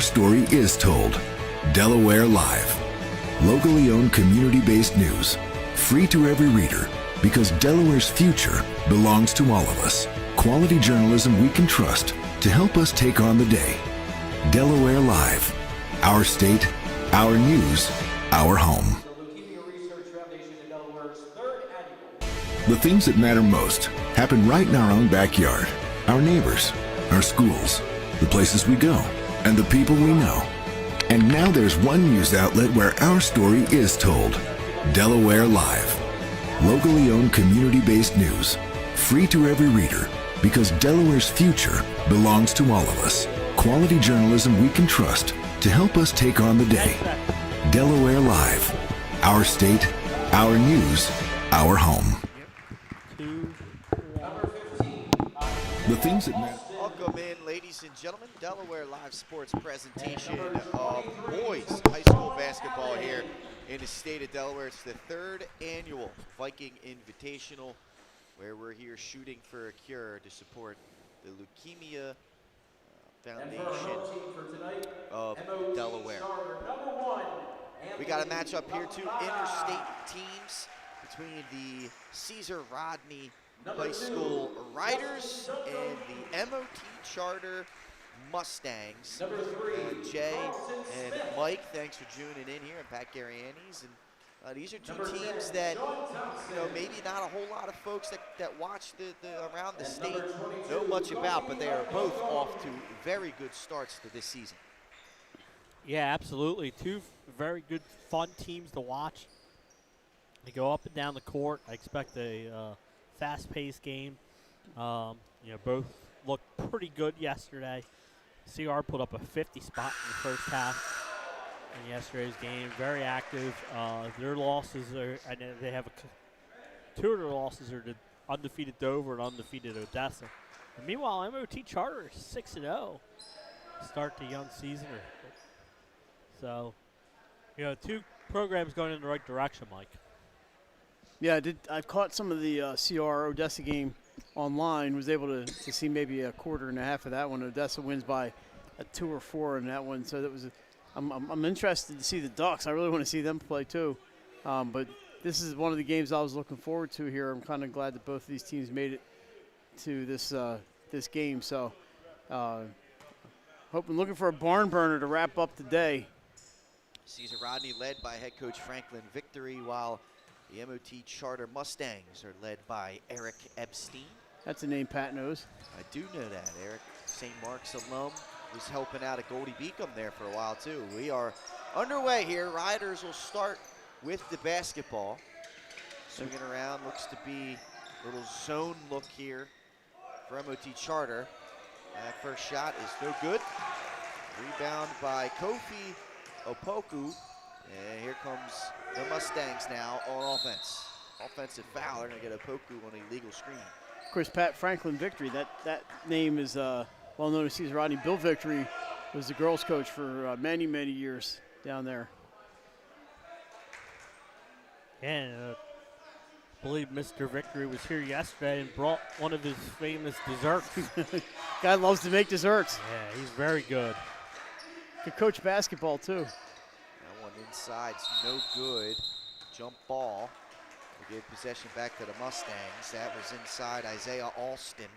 story is told. Delaware Live. Locally owned, community-based news. Free to every reader, because Delaware's future belongs to all of us. Quality journalism we can trust to help us take on the day. Delaware Live. Our state, our news, our home. The things that matter most happen right in our own backyard. Our neighbors, our schools, the places we go, and the people we know. And now there's one news outlet where our story is told. Delaware Live. Locally owned, community-based news. Free to every reader, because Delaware's future belongs to all of us. Quality journalism we can trust to help us take on the day. Delaware Live. Our state, our news, our home. The things that matter. Welcome in, ladies and gentlemen. Delaware Live Sports presentation of boys high school basketball here in the state of Delaware. It's the third annual Viking Invitational, where we're here shooting for a cure to support the Leukemia Foundation of Delaware. We got a matchup here, two interstate teams between the Caesar Rodney High School Riders and the MOT Charter Mustangs. Jay and Mike, thanks for tuning in here, and Pat Garianis. And these are two teams that, maybe not a whole lot of folks that watch around the state know much about, but they are both off to very good starts to this season. Yeah, absolutely. Two very good, fun teams to watch. They go up and down the court. I expect a fast-paced game. Both looked pretty good yesterday. CR put up a 50 spot in the first half in yesterday's game. Very active. Their losses are, and they have two of their losses are to undefeated Dover and undefeated Odessa. And meanwhile, MOT Charter is 6-0. Start the young season. So, two programs going in the right direction, Mike. Yeah, I've caught some of the CR Odessa game online. Was able to see maybe a quarter and a half of that one. Odessa wins by a 2 or 4 in that one. So that was. I'm interested to see the Ducks. I really want to see them play too. But this is one of the games I was looking forward to here. I'm kind of glad that both of these teams made it to this game. So, looking for a barn burner to wrap up the day. Caesar Rodney led by head coach Franklin Victory, while the MOT Charter Mustangs are led by Eric Epstein. That's a name Pat knows. I do know that. Eric, St. Mark's alum, was helping out at Goldie Beacom there for a while too. We are underway here. Riders will start with the basketball. Swinging around, looks to be a little zone look here for MOT Charter. That first shot is no good. Rebound by Kofi Opoku. And here comes the Mustangs now on offense. Offensive foul. They're going to get Opoku on an illegal screen. Of course, Pat Franklin Victory. That name is well known as Caesar Rodney. Bill Victory was the girls' coach for many, many years down there. And I believe Mr. Victory was here yesterday and brought one of his famous desserts. Guy loves to make desserts. Yeah, he's very good. Could coach basketball too. Inside's no good. Jump ball. We give possession back to the Mustangs. That was inside Isaiah Alston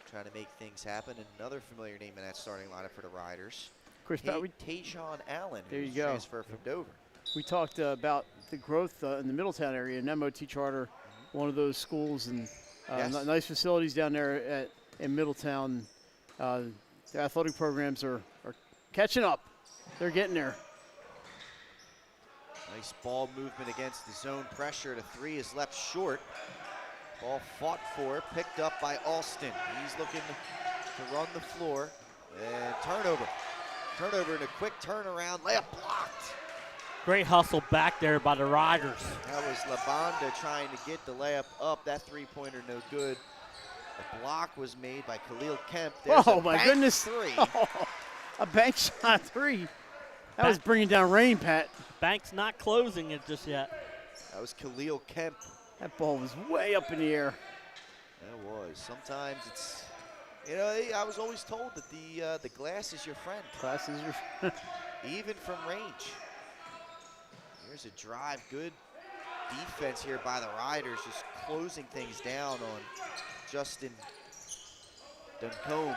trying to make things happen. Another familiar name in that starting lineup for the Riders. Of course, Tajon Allen, there you who's go. transferred from Dover. We talked about the growth in the Middletown area, and MOT Charter, one of those schools, and Yes. nice facilities down there in Middletown. The athletic programs are catching up. They're getting there. Nice ball movement against the zone pressure. The three is left short. Ball fought for, picked up by Alston. He's looking to run the floor. And turnover. Turnover and a quick turnaround. Layup blocked. Great hustle back there by the Riders. That was Labonda trying to get the layup up. That three-pointer no good. The block was made by Khalil Kemp. There's Oh, my goodness. Three. Oh, a bank shot three. That was bringing down rain, Pat. Bank's not closing it just yet. That was Khalil Kemp. That ball was way up in the air. That was. Sometimes it's You know, I was always told that the glass is your friend, Class is your even from range. Here's a drive, good defense here by the Riders, just closing things down on Justin Duncombe.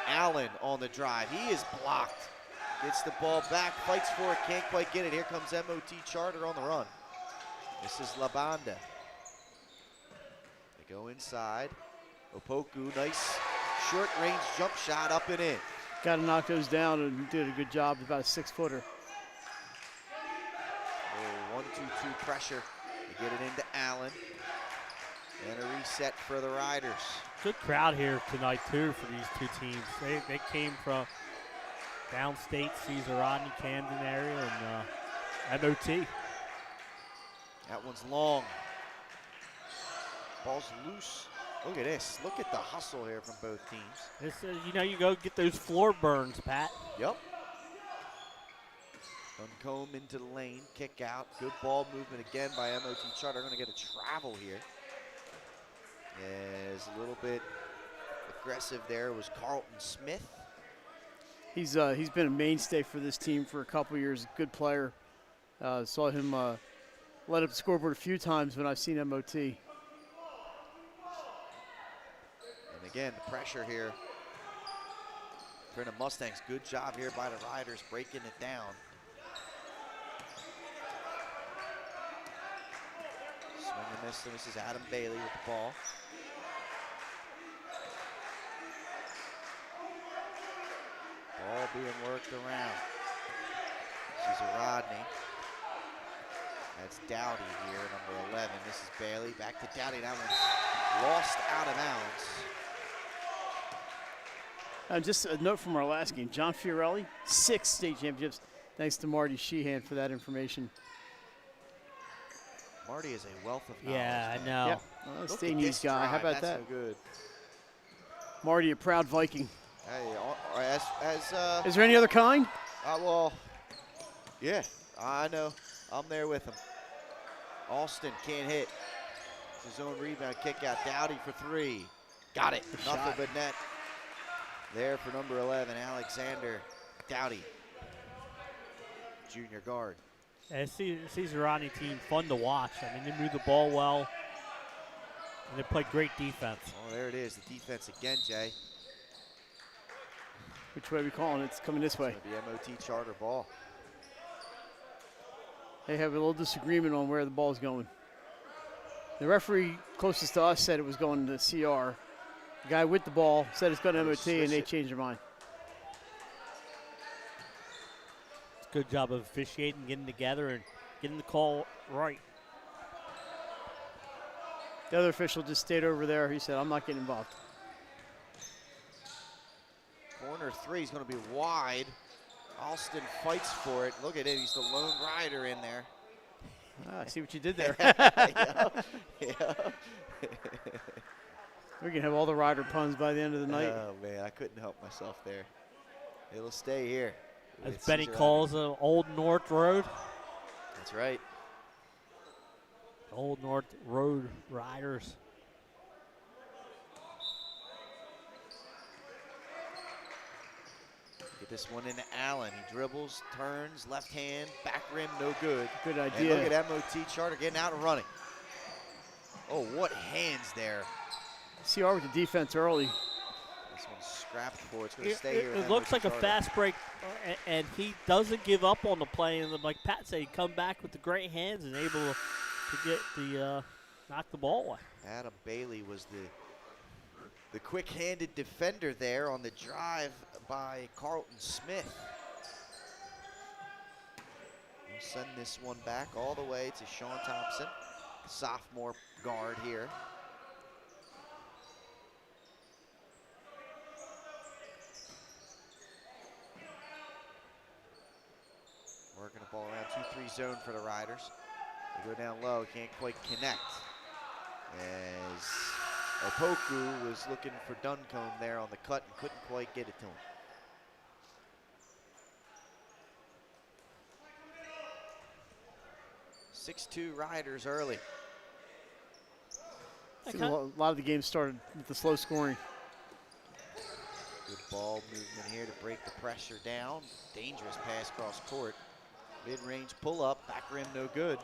Allen on the drive, he is blocked. Gets the ball back, fights for it, can't quite get it. Here comes MOT Charter on the run. This is Labanda. They go inside. Opoku, nice short range jump shot up and in. got to knock those down and did a good job. About a 6-footer. 1-2-2 pressure to get it into Allen. And a reset for the Riders. Good crowd here tonight, too, for these two teams. They came from downstate, Caesar Rodney, Camden area, and MOT. That one's long. Ball's loose. Look at this. Look at the hustle here from both teams. This is, you know, you go get those floor burns, Pat. Yep. Duncombe into the lane, kick out. Good ball movement again by MOT Charter. Going to get a travel here. As a little bit aggressive there was Carlton Smith. He's been a mainstay for this team for a couple years. Good player. Saw him let up the scoreboard a few times when I've seen MOT. And again, the pressure here for the Mustangs. Good job here by the Riders breaking it down. Swing and miss, and this is Adam Bailey with the ball. Ball being worked around. Caesar Rodney. That's Dowdy here, number 11. This is Bailey, back to Dowdy. That one's lost out of bounds. Just a note from our last game. John Fiorelli, 6 state championships. Thanks to Marty Sheehan for that information. Marty is a wealth of knowledge. Yeah, I know. Yep. Well, Look state at news this guy. How drive. about That's that? so good. Marty, a proud Viking. Hey, Is there any other kind? well, yeah, I know. I'm there with him. Alston can't hit. It's his own rebound kick out. Dowdy for 3. Got it. Good Nothing shot. but net. There for number 11, Alexander Dowdy, junior guard. Yeah, Caesar Rodney team, fun to watch. I mean, they move the ball well, and they play great defense. Oh, there it is. The defense again, Jay. Which way are we calling it? It's coming this way. It's gonna be MOT Charter ball. They have a little disagreement on where the ball's going. The referee closest to us said it was going to CR. The guy with the ball said it's going to MOT, and they changed their mind. It's a good job of officiating, getting together, and getting the call right. The other official just stayed over there. He said, I'm not getting involved. Corner 3 is going to be wide. Alston fights for it. Look at it. He's the lone rider in there. Ah, I see what you did there. Yeah. Yeah. We're going to have all the rider puns by the end of the night. Oh, man. I couldn't help myself there. It'll stay here. As with Benny Caesar calls Old North Road. That's right. Old North Road Riders. Get this one into Allen. He dribbles, turns, left hand, back rim, no good. Good And idea. look at MOT Charter getting out and running. Oh, what hands there. CR with the defense early. This one's scrapped for. It's going to stay here. It with looks MOT like a Charter. fast break, and he doesn't give up on the play. And like Pat said, he come back with the great hands and able to get the knock the ball away. Adam Bailey was the quick-handed defender there on the drive by Carlton Smith. We'll send this one back all the way to Sean Thompson, sophomore guard here. Working the ball around 2-3 zone for the Riders. They go down low, can't quite connect. As Opoku was looking for Duncombe there on the cut and couldn't quite get it to him. .62 Riders early. A lot of the games started with the slow scoring. Ball movement here to break the pressure down. Dangerous pass cross court. Mid-range pull-up, back rim no good.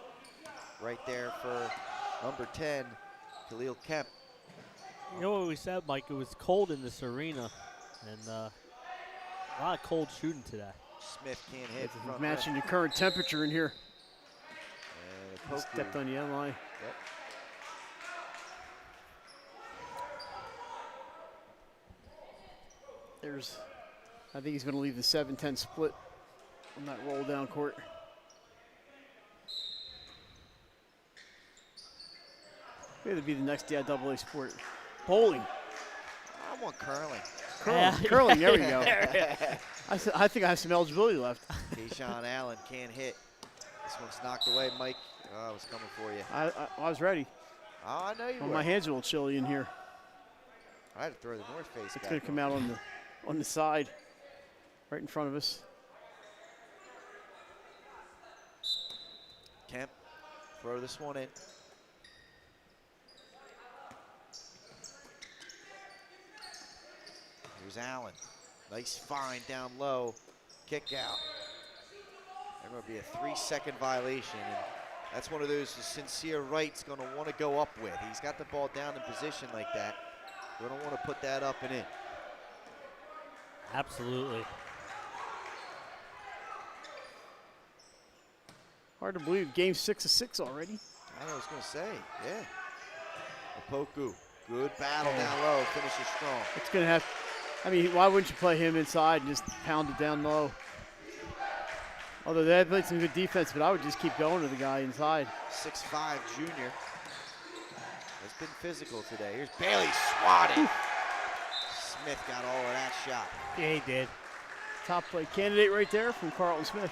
Right there for number 10, Khalil Kemp. You know what we said, Mike? It was cold in this arena, and a lot of cold shooting today. Smith can't hit. front Matching rim. the current temperature in here. And Stepped on the end line. Yep. I think he's going to leave the 7-10 split on that roll down court. Maybe it'll be the next DIAA sport. Bowling. I want curling. Curling, there we go. I think I have some eligibility left. Keyshawn Allen can't hit. This one's knocked away. Mike, I was coming for you. I was ready. Oh, I know you Well, were. my hand's a little chilly in here. I had to throw the North Face It's back going to come out on the side, right in front of us. Kemp, throw this one in. Here's Allen. Nice find down low. Kick out. There's going to be a 3-second violation. And that's one of those Sincere Wright's going to want to go up with. He's got the ball down in position like that. Going to want to put that up and in. Absolutely. Hard to believe, game 6 of 6 already. I was going to say, yeah. Opoku, good battle down low, finishes strong. It's going to have, I mean, why wouldn't you play him inside and just pound it down low? Although they had played some good defense, but I would just keep going to the guy inside. 6'5" junior. Has been physical today. Here's Bailey swatted. Smith got all of that shot. Yeah, he did. Top play candidate right there from Carlton Smith.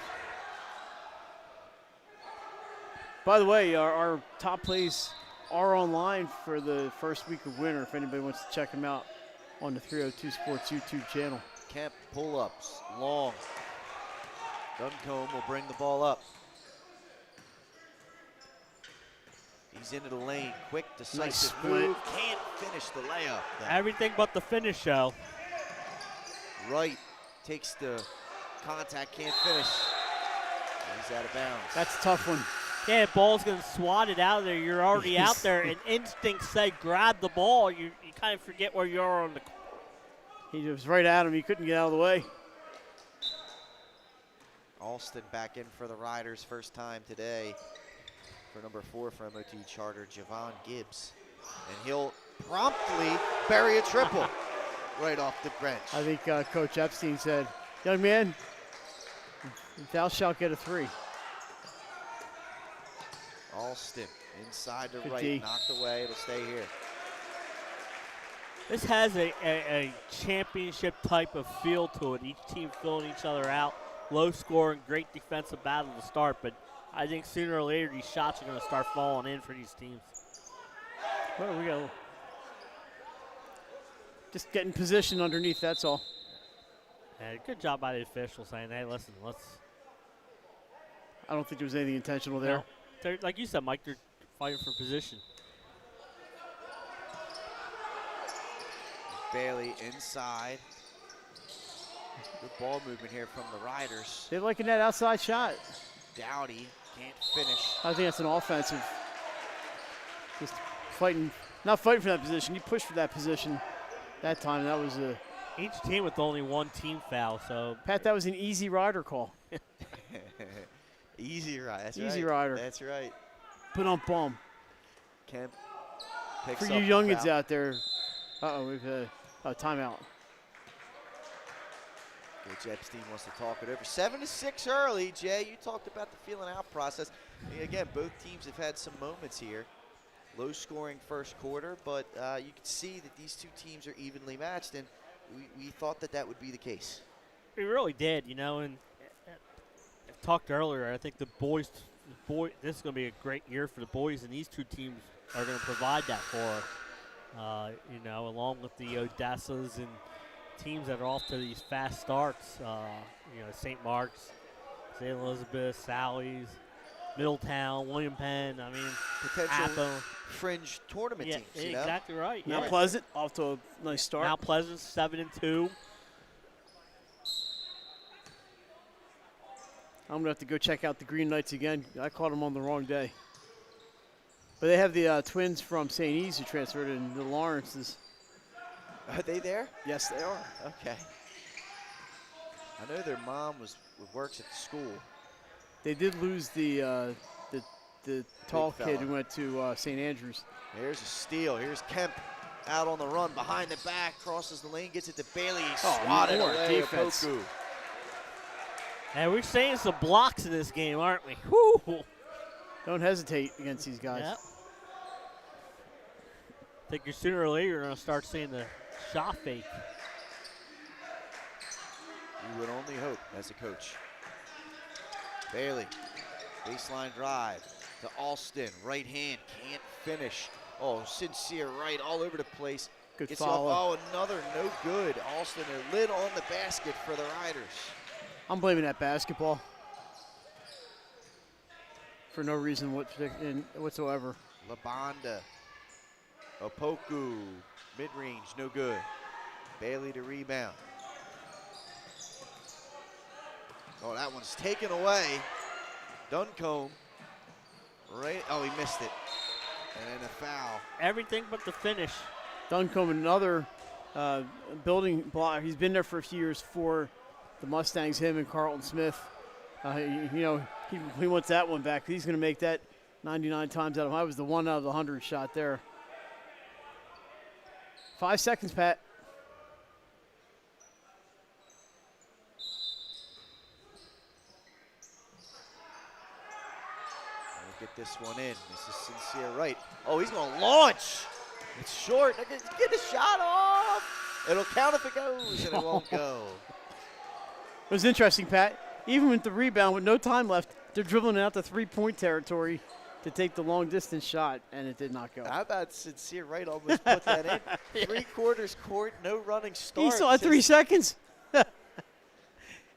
By the way, our top plays are online for the first week of winter if anybody wants to check them out on the 302 Sports YouTube channel. Kemp pull-ups, long. Duncombe will bring the ball up. He's into the lane, quick, decisive split. move. Can't finish the layup. though. Everything but the finish, show. Wright takes the contact, can't finish. He's out of bounds. That's a tough one. Yeah, ball's going to swat it out of there. You're already out there, and instinct said grab the ball. You kind of forget where you are on the court. He was right at him. He couldn't get out of the way. Alston back in for the Riders, first time today. For number 4 for MOT Charter, Javon Gibbs. And he'll promptly bury a triple right off the bench. I think Coach Epstein said, young man, thou shalt get a 3. Alston inside the Good right, D. knocked away, it'll stay here. This has a championship type of feel to it. Each team filling each other out. Low scoring, great defensive battle to start, but I think sooner or later these shots are going to start falling in for these teams. Well, we go. Just getting position underneath, that's all. And good job by the officials saying, hey, listen, let's. I don't think there was anything intentional there. No, like you said, Mike, they're fighting for position. Bailey inside. Good ball movement here from the Riders. They're liking that outside shot. Dowdy can't finish. I think that's an offensive. Just fighting, not fighting for that position. You push for that position that time. That was a. Each team with only one team foul, so. Pat, that was an easy rider call. Easy ride. That's Easy right. rider. That's right. Put on bum. Kemp picks For up you the youngins foul. out there. We've had a timeout. Coach Epstein wants to talk it over. 7-6 early, Jay. You talked about the feeling out process. Again, both teams have had some moments here. Low scoring first quarter, but you can see that these two teams are evenly matched, and we thought that would be the case. We really did, you know, and I talked earlier, I think this is going to be a great year for the boys, and these two teams are going to provide that for us, you know, along with the Odessas and teams that are off to these fast starts, you know, St. Mark's, St. Elizabeth, Sally's, Middletown, William Penn, I mean, Potential Apple. fringe tournament Yeah, teams, you know? exactly right. Mount yeah. Pleasant off to a nice start. Mount Pleasant 7-2. I'm going to have to go check out the Green Knights again. I caught them on the wrong day. But they have the twins from St. E's who transferred in the Lawrences. Are they there? Yes, they are. Okay. I know their mom works at the school. They did lose the tall fella. kid who went to St. Andrews. Here's a steal. Here's Kemp out on the run, behind the back, crosses the lane, gets it to Bailey. Swatted more away. defense. Opoku. And we're seeing some blocks in this game, aren't we? Woo! Don't hesitate against these guys. Yep. I think you're sooner or later you're going to start seeing the shot fake. You would only hope as a coach. Bailey, baseline drive to Alston, right hand, can't finish. Oh, sincere right all over the place. Good Gets follow. Up. Oh, another no good. Alston, their lid on the basket for the Riders. I'm blaming that basketball for no reason whatsoever. Labonda, Opoku, mid-range, no good. Bailey to rebound. Oh, that one's taken away. Duncombe, right? Oh, he missed it. And then a foul. Everything but the finish. Duncombe, another building block. He's been there for a few years for the Mustangs, him and Carlton Smith. He wants that one back. He's going to make that 99 times out of him. I was the 1 out of the 100 shot there. 5 seconds, Pat. Get this one in. This is sincere right. Oh, he's going to launch. It's short. Get the shot off. It'll count if it goes, and it won't go. It was interesting, Pat. Even with the rebound, with no time left, they're dribbling out the three-point territory to take the long-distance shot, and it did not go. How about sincere right almost put that in? Yeah. 3/4 court, no running start. He still had 3 seconds.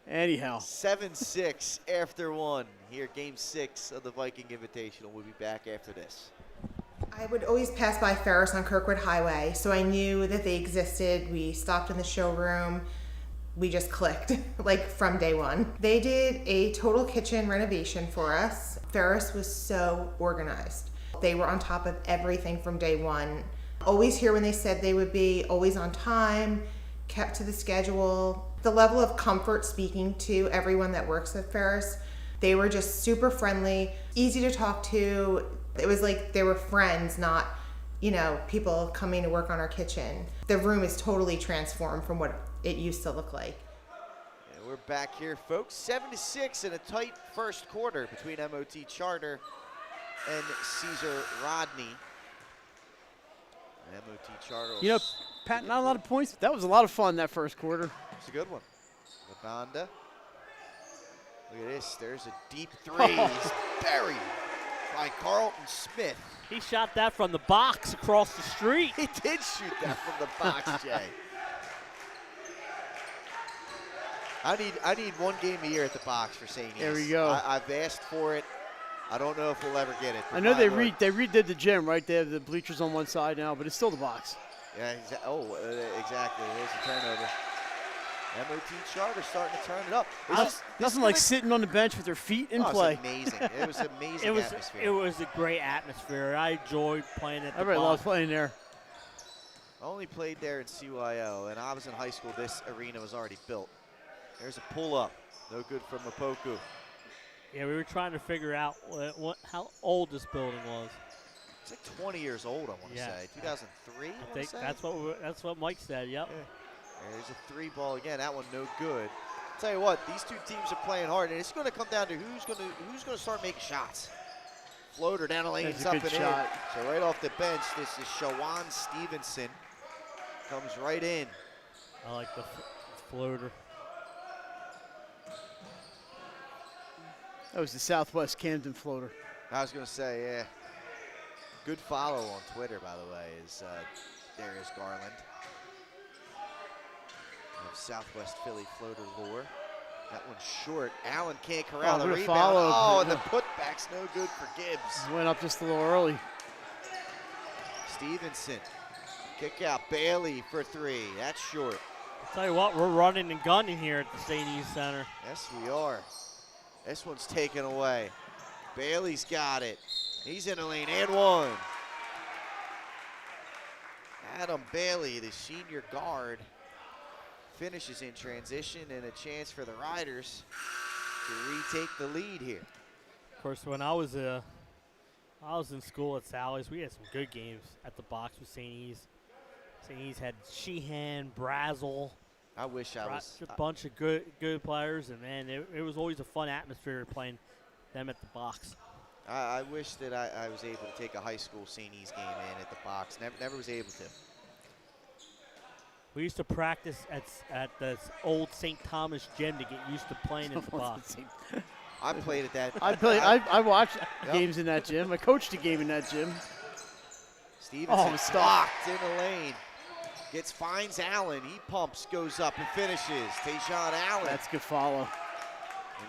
Anyhow. 7-6 after one. Here, game 6 of the Viking Invitational. We'll be back after this. I would always pass by Ferris on Kirkwood Highway, so I knew that they existed. We stopped in the showroom. We just clicked, like from day one. They did a total kitchen renovation for us. Ferris was so organized. They were on top of everything from day one. Always here when they said they would be, always on time, kept to the schedule. The level of comfort speaking to everyone that works at Ferris, they were just super friendly, easy to talk to. It was like they were friends, not, people coming to work on our kitchen. The room is totally transformed from what it used to look like. And we're back here, folks. 7-6 in a tight first quarter between MOT Charter and Caesar Rodney. And MOT Charter. Pat, not a lot of points. That was a lot of fun, that first quarter. It's a good one. Labonda. Look at this. There's a deep three. He's buried by Carlton Smith. He shot that from the box across the street. He did shoot that from the box, Jay. I need one game a year at the box for St. E's. There we go. I've asked for it. I don't know if we'll ever get it. I know they redid the gym, right? They have the bleachers on one side now, but it's still the box. Yeah, exactly. There's a turnover. MOT Charter starting to turn it up. Nothing like sitting on the bench with their feet in play. It was amazing. It was amazing atmosphere. It was a great atmosphere. I enjoyed playing at the Everybody loves box. playing there. I only played there in CYO, and I was in high school. This arena was already built. There's a pull-up. No good from Opoku. Yeah, we were trying to figure out how old this building was. It's like 20 years old, I want to say. 2003, I think that's what Mike said, yep. Yeah. There's a 3 ball again. That one no good. I'll tell you what, these two teams are playing hard, and it's going to come down to who's going to start making shots. Floater down the lane, That's it's a up good and shot. in. So right off the bench, this is Shawan Stevenson. Comes right in. I like the floater. That was the Southwest Camden floater. I was going to say, yeah. Good follow on Twitter, by the way, is Darius Garland. Of Southwest Philly floater lore. That one's short. Allen can't corral the rebound. Follow. Oh, and the putback's no good for Gibbs. Went up just a little early. Stevenson. Kick out. Bailey for 3. That's short. I'll tell you what, we're running and gunning here at the St. E's Center. Yes, we are. This one's taken away. Bailey's got it. He's in the lane and one. Adam Bailey, the senior guard, finishes in transition, and a chance for the Riders to retake the lead here. Of course, when I was in school at Sally's, we had some good games at the box with St. E's. St. E's had Sheehan, Brazel. I wish I was. A bunch of good players, and man, it was always a fun atmosphere playing them at the box. I wish that I was able to take a high school St. E's game in at the box. Never was able to. We used to practice at the old St. Thomas gym to get used to playing in the box. I played at that. I watched games in that gym. I coached a game in that gym. Stevenson blocked in the lane. Finds Allen. He pumps, goes up, and finishes. Tayshawn Allen. That's a good follow.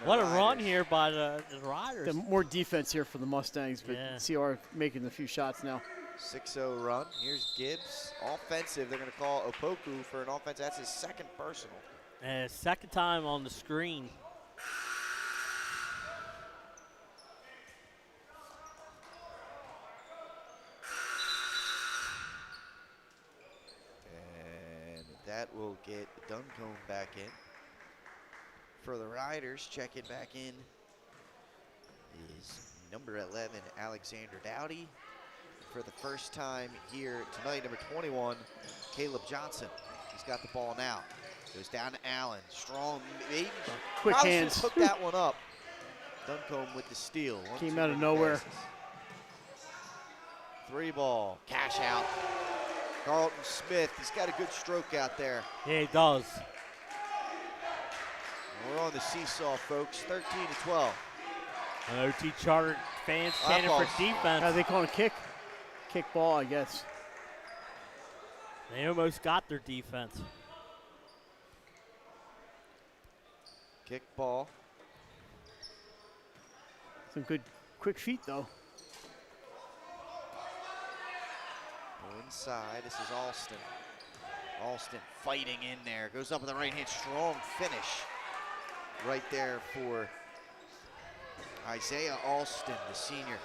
What a run here by the Riders. More defense here for the Mustangs, but CR making a few shots now. 6-0 run. Here's Gibbs. Offensive. They're going to call Opoku for an offense. That's his second personal. And second time on the screen. And that will get Duncombe back in. For the Riders, checking back in is number 11, Alexander Dowdy. For the first time here tonight, number 21, Caleb Johnson. He's got the ball now. Goes down to Allen. Strong, maybe. Quick hands. Took that one up. Duncombe with the steal. Came out of nowhere. Passes. 3 ball. Cash out. Carlton Smith. He's got a good stroke out there. Yeah, he does. We're on the seesaw, folks. 13-12. MOT Charter fans standing for defense. How they call it a kick? Kick ball, I guess. They almost got their defense. Kick ball. Some good quick feet, though. Go inside. This is Alston. Alston fighting in there. Goes up with the right hand. Strong finish right there for Isaiah Alston, the senior.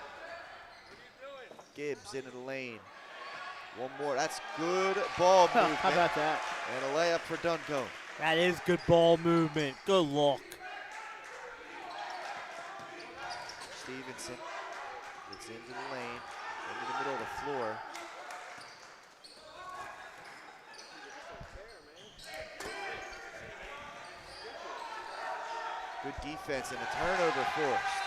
Gibbs into the lane. One more. That's good ball movement. How about that? And a layup for Duncombe. That is good ball movement. Good look. Stevenson gets into the lane, into the middle of the floor. Good defense and a turnover forced.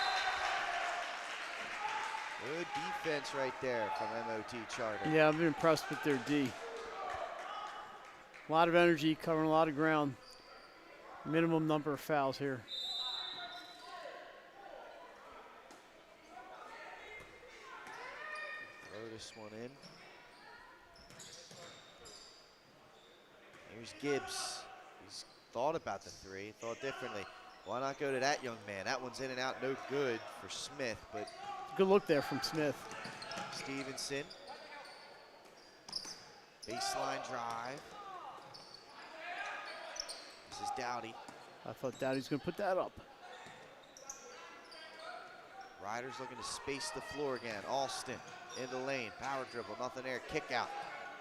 Good defense right there from MOT Charter. Yeah, I've been impressed with their D. A lot of energy, covering a lot of ground. Minimum number of fouls here. Throw this one in. Here's Gibbs. He's thought about the 3, thought differently. Why not go to that young man? That one's in and out, no good for Smith, but good look there from Smith. Stevenson. Baseline drive. This is Dowdy. I thought Dowdy's going to put that up. Riders looking to space the floor again. Alston in the lane, power dribble, nothing there, kick out.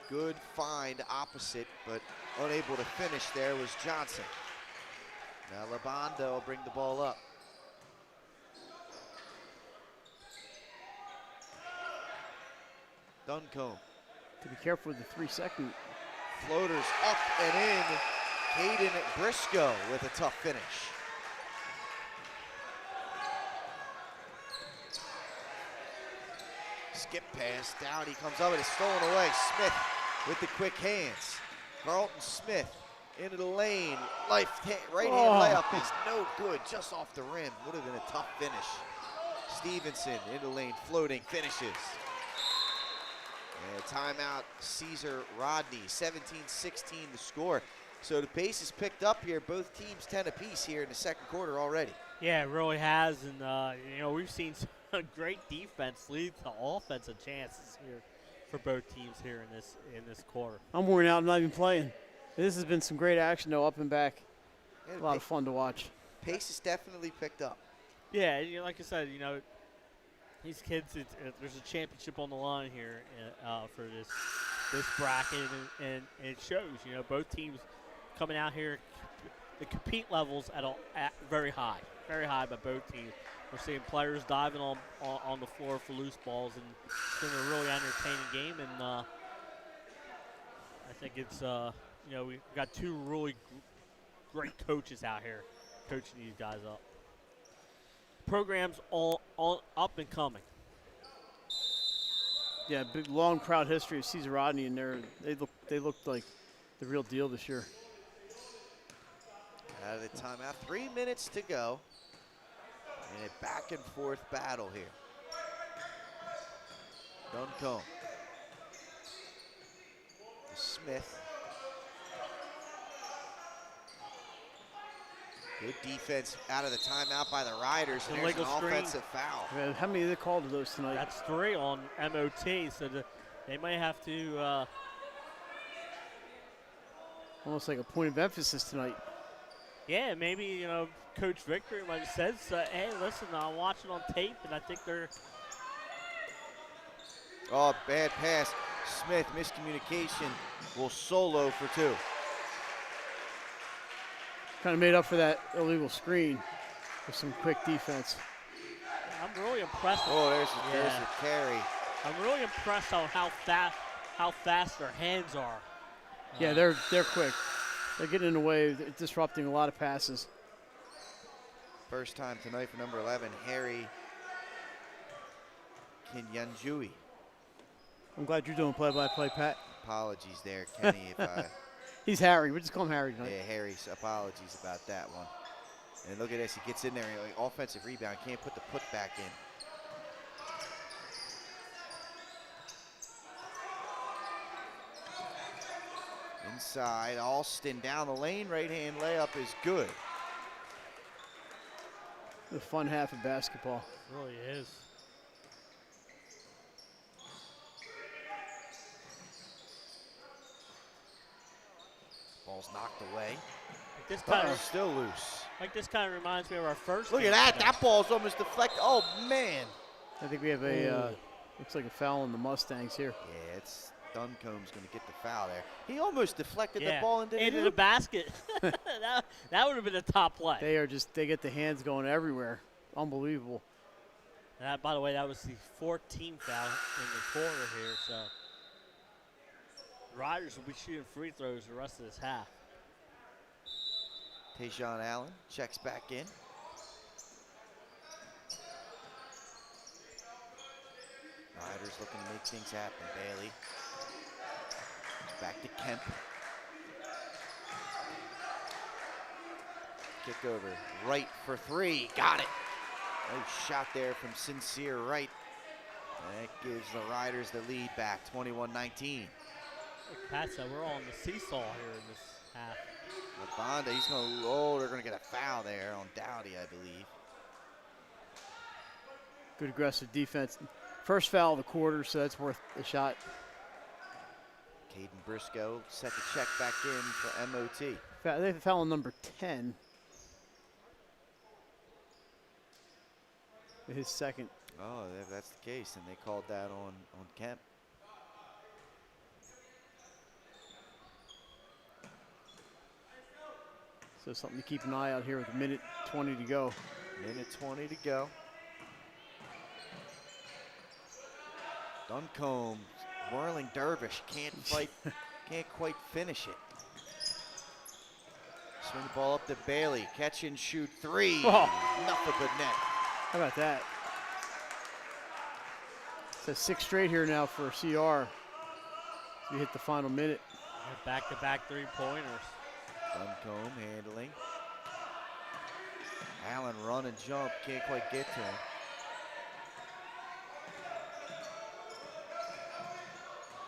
Good find opposite, but unable to finish there was Johnson. Now Labonda will bring the ball up. Duncombe. To be careful with the 3-second. Floaters up and in. Caden Briscoe with a tough finish. Skip pass. Dowdy comes up and it's stolen away. Smith with the quick hands. Carlton Smith into the lane. Right hand layup is no good. Just off the rim. Would have been a tough finish. Stevenson into the lane, floating, finishes. And timeout, Caesar Rodney. 17-16 the score. So the pace is picked up here. Both teams 10 apiece here in the second quarter already. Yeah, it really has. And, we've seen some great defense lead to offensive chances here for both teams here in this quarter. I'm worn out. I'm not even playing. This has been some great action, though, up and back. Yeah, A lot of fun to watch. Pace is definitely picked up. Yeah, like I said, these kids, there's a championship on the line here for this bracket, and it shows. Both teams coming out here, the compete levels at very high by both teams. We're seeing players diving on the floor for loose balls, and it's been a really entertaining game. And I think it's we've got two really great coaches out here coaching these guys up. Program's all up and coming. Yeah, big long crowd history of Caesar Rodney in there. They looked like the real deal this year. Out of the timeout, 3 minutes to go. And a back and forth battle here. Duncombe. Smith. Good defense out of the timeout by the Riders. And there's an offensive foul. Yeah, how many did they call to those tonight? That's 3 on MOT, so they might have to. Almost like a point of emphasis tonight. Yeah, maybe, Coach Victor might have said, hey, listen, I'm watching on tape, and I think they're. Oh, bad pass. Smith, miscommunication, will solo for 2. Kind of made up for that illegal screen with some quick defense. I'm really impressed. Oh, there's a carry. I'm really impressed on how fast their hands are. Yeah, they're quick. They're getting in the way, disrupting a lot of passes. First time tonight for number 11, Harry Kinyanjui. I'm glad you're doing play-by-play, Pat. Apologies there, Kenny. He's Harry. We just call him Harry tonight. Yeah, Harry's apologies about that one. And look at this. He gets in there, like, offensive rebound. Can't put the putback in. Inside, Alston down the lane. Right-hand layup is good. The fun half of basketball. It really is. Ball's knocked away. This kind of Still loose. this kind of reminds me of our first. Look game at that. today. That ball's almost deflected. Oh, man. I think we have a, looks like a foul on the Mustangs here. Yeah, Duncombe's going to get the foul there. He almost deflected the ball into the basket. that would have been a top play. They get the hands going everywhere. Unbelievable. That, by the way, that was the 14th foul in the quarter here. So Riders will be shooting free throws the rest of this half. Tayshawn Allen checks back in. Riders looking to make things happen. Bailey. Back to Kemp. Kick over. Wright for 3. Got it. Nice shot there from Sincere Wright. And that gives the Riders the lead back, 21-19. Like Pat said, we're all on the seesaw here in this half. Labonda, they're going to get a foul there on Dowdy, I believe. Good aggressive defense. First foul of the quarter, so that's worth a shot. Caden Briscoe set the check back in for MOT. They have a foul on number 10. His second. Oh, if that's the case, and they called that on Kemp. So something to keep an eye out here with a minute 20 to go. Minute 20 to go. Duncombe, whirling dervish, can't quite finish it. Swing the ball up to Bailey, catch and shoot 3. Oh. Nothing but net. How about that? It's 6 straight here now for CR. We hit the final minute. Back-to-back three-pointers. Duncombe handling. Allen run and jump, can't quite get to him.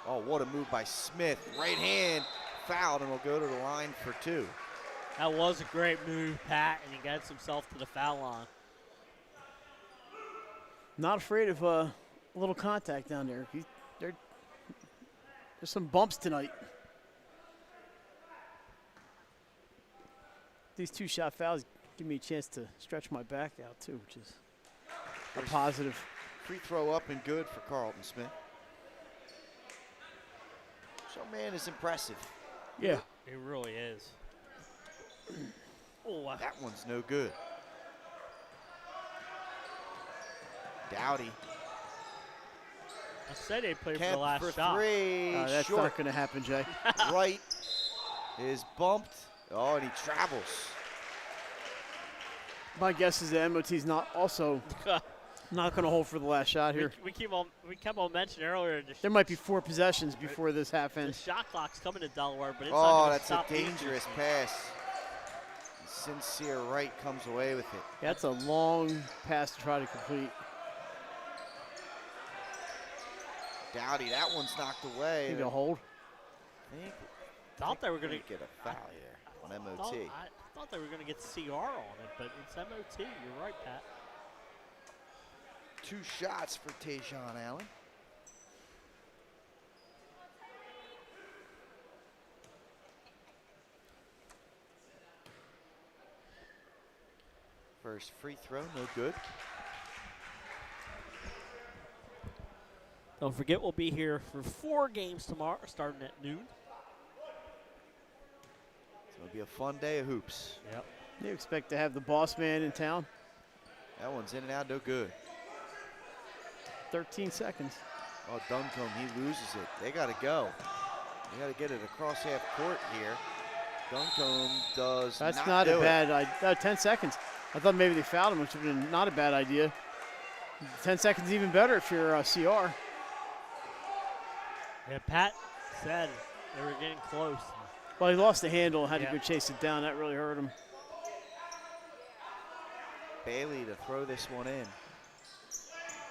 Oh, what a move by Smith. Right hand, fouled, and will go to the line for 2. That was a great move, Pat, and he gets himself to the foul line. Not afraid of a little contact down there. There's some bumps tonight. These 2-shot fouls give me a chance to stretch my back out too, which is a positive. Free throw up and good for Carlton Smith. So, man, is impressive. Yeah. It really is. Oh, wow. That one's no good. Dowdy. I said they played for Kemp the last for shot. three. That's Short. not going to happen, Jay. Right is bumped. Oh, and he travels. My guess is that MOT's not also not going to hold for the last shot here. We kept on mentioning earlier. There might be 4 possessions before this half The ends. shot clock's coming to Delaware, but it's Oh, not going to that's a stop these dangerous pass. Sincere Wright comes away with it. That's a long pass to try to complete. Dowdy, that one's knocked away. Maybe a hold. Thought they were going to get a foul here on MOT. I thought they were going to get CR on it, but it's MOT. You're right, Pat. 2 shots for Tajon Allen. First free throw, no good. Don't forget, we'll be here for 4 games tomorrow, starting at noon. So it'll be a fun day of hoops. Yep. You expect to have the boss man in town? That one's in and out, no good. 13 seconds. Oh, Duncombe, he loses it. They got to go. They got to get it across half court here. Duncombe does That's not not do a it. bad idea. 10 seconds. I thought maybe they fouled him, which would have been not a bad idea. 10 seconds even better if you're CR. Yeah, Pat said they were getting close. Well, he lost the handle and had Yeah. to go chase it down. That really hurt him. Bailey to throw this one in.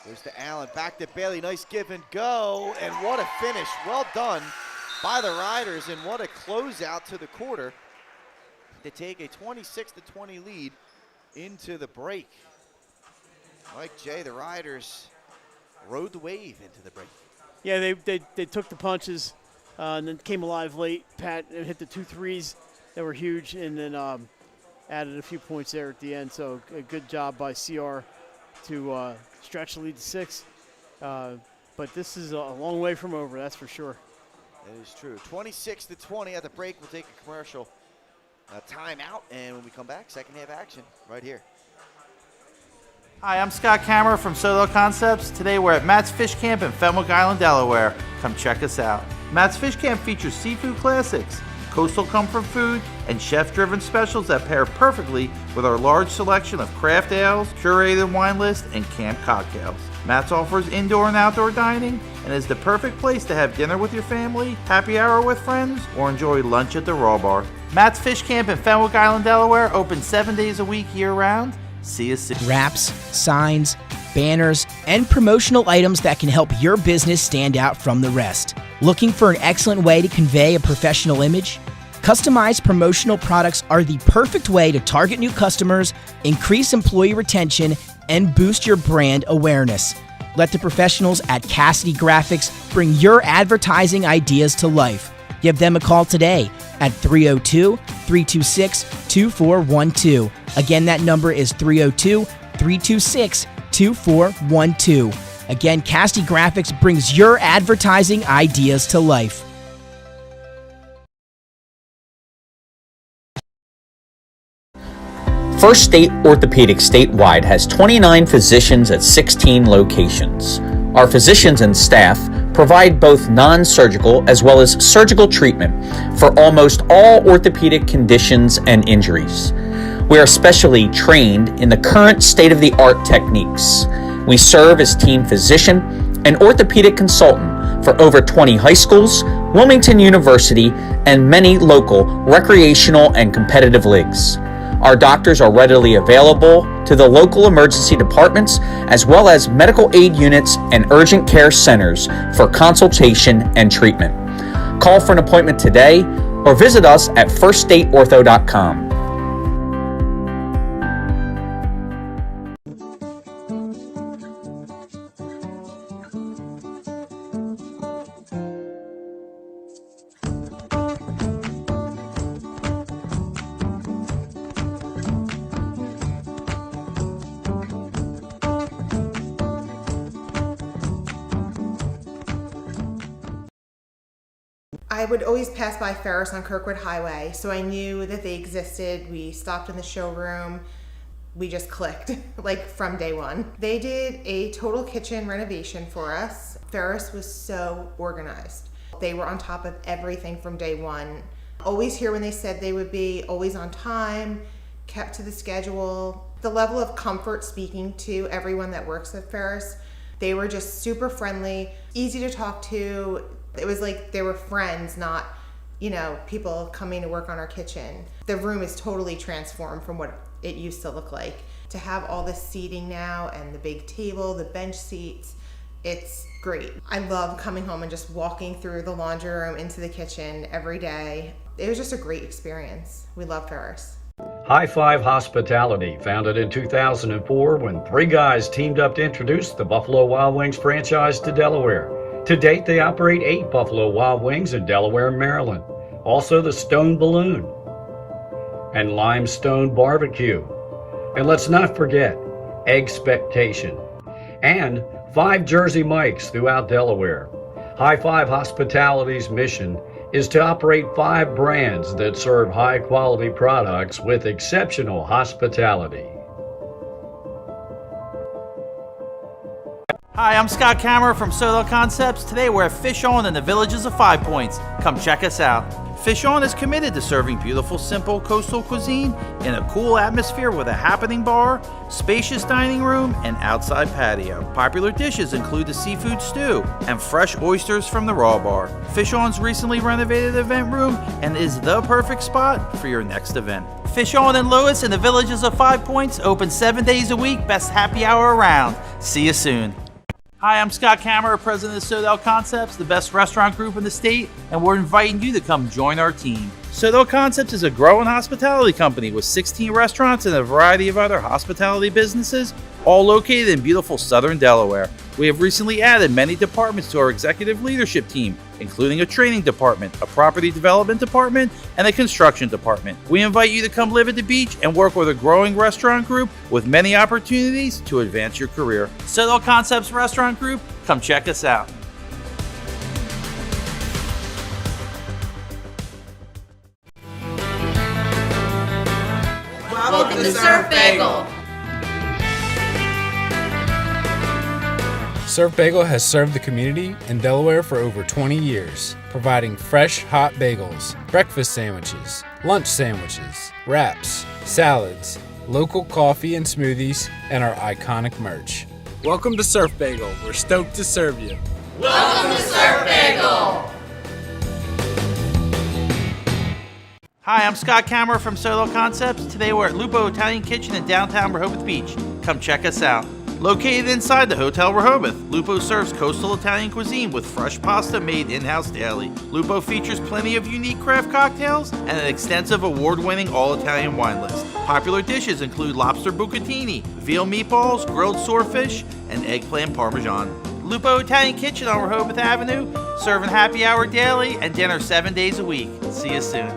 Goes to Allen, back to Bailey, nice give and go, and what a finish. Well done by the Riders, and what a closeout to the quarter to take a 26-20 lead into the break. Mike J, the Riders rode the wave into the break. Yeah, they took the punches and then came alive late. Pat hit the 2 threes that were huge, and then added a few points there at the end. So a good job by CR to stretch the lead to 6. But this is a long way from over, that's for sure. That is true. 26-20 at the break. We'll take a commercial timeout, and when we come back, second half action right here. Hi, I'm Scott Kammerer from Solo Concepts. Today we're at Matt's Fish Camp in Fenwick Island, Delaware. Come check us out. Matt's Fish Camp features seafood classics, coastal comfort food, and chef-driven specials that pair perfectly with our large selection of craft ales, curated wine list, and camp cocktails. Matt's offers indoor and outdoor dining and is the perfect place to have dinner with your family, happy hour with friends, or enjoy lunch at the Raw Bar. Matt's Fish Camp in Fenwick Island, Delaware, open 7 days a week year-round. See you soon. Wraps, signs, banners, and promotional items that can help your business stand out from the rest. Looking for an excellent way to convey a professional image? Customized promotional products are the perfect way to target new customers, increase employee retention, and boost your brand awareness. Let the professionals at Cassidy Graphics bring your advertising ideas to life. Give them a call today at 302-326-2412. Again, that number is 302-326-2412. Again, Cassidy Graphics brings your advertising ideas to life. First State Orthopedic statewide has 29 physicians at 16 locations. Our physicians and staff provide both non-surgical as well as surgical treatment for almost all orthopedic conditions and injuries. We are specially trained in the current state-of-the-art techniques. We serve as team physician and orthopedic consultant for over 20 high schools, Wilmington University, and many local recreational and competitive leagues. Our doctors are readily available to the local emergency departments as well as medical aid units and urgent care centers for consultation and treatment. Call for an appointment today or visit us at firststateortho.com. I would always pass by Ferris on Kirkwood Highway, so I knew that they existed. We stopped in the showroom. We just clicked, like from day one. They did a total kitchen renovation for us. Ferris was so organized. They were on top of everything from day one. Always here when they said they would be, always on time, kept to the schedule. The level of comfort speaking to everyone that works at Ferris, they were just super friendly, easy to talk to. It was like they were friends, not, people coming to work on our kitchen. The room is totally transformed from what it used to look like. To have all this seating now and the big table, the bench seats, it's great. I love coming home and just walking through the laundry room into the kitchen every day. It was just a great experience. We love Ferris. High Five Hospitality, founded in 2004 when three guys teamed up to introduce the Buffalo Wild Wings franchise to Delaware. To date, they operate 8 Buffalo Wild Wings in Delaware and Maryland. Also the Stone Balloon and Limestone Barbecue. And let's not forget Expectation and 5 Jersey Mikes throughout Delaware. High Five Hospitality's mission is to operate 5 brands that serve high-quality products with exceptional hospitality. Hi, I'm Scott Kammerer from Soto Concepts. Today we're at Fish On in the Villages of 5 Points. Come check us out. Fish On is committed to serving beautiful, simple coastal cuisine in a cool atmosphere with a happening bar, spacious dining room, and outside patio. Popular dishes include the seafood stew and fresh oysters from the raw bar. Fish On's recently renovated event room and is the perfect spot for your next event. Fish On in Lewis in the Villages of 5 Points, open 7 days a week, best happy hour around. See you soon. Hi, I'm Scott Kammerer, president of Soto Concepts, the best restaurant group in the state, and we're inviting you to come join our team. Soto Concepts is a growing hospitality company with 16 restaurants and a variety of other hospitality businesses, all located in beautiful southern Delaware. We have recently added many departments to our executive leadership team, including a training department, a property development department, and a construction department. We invite you to come live at the beach and work with a growing restaurant group with many opportunities to advance your career. Soto Concepts Restaurant Group, come check us out. Welcome to Surf Bagel. Surf Bagel has served the community in Delaware for over 20 years, providing fresh, hot bagels, breakfast sandwiches, lunch sandwiches, wraps, salads, local coffee and smoothies, and our iconic merch. Welcome to Surf Bagel. We're stoked to serve you. Welcome to Surf Bagel. Hi, I'm Scott Kammerer from Soto Concepts. Today we're at Lupo Italian Kitchen in downtown Rehoboth Beach. Come check us out. Located inside the Hotel Rehoboth, Lupo serves coastal Italian cuisine with fresh pasta made in-house daily. Lupo features plenty of unique craft cocktails and an extensive award-winning all-Italian wine list. Popular dishes include lobster bucatini, veal meatballs, grilled swordfish, and eggplant parmesan. Lupo Italian Kitchen on Rehoboth Avenue, serving happy hour daily and dinner 7 days a week. See you soon.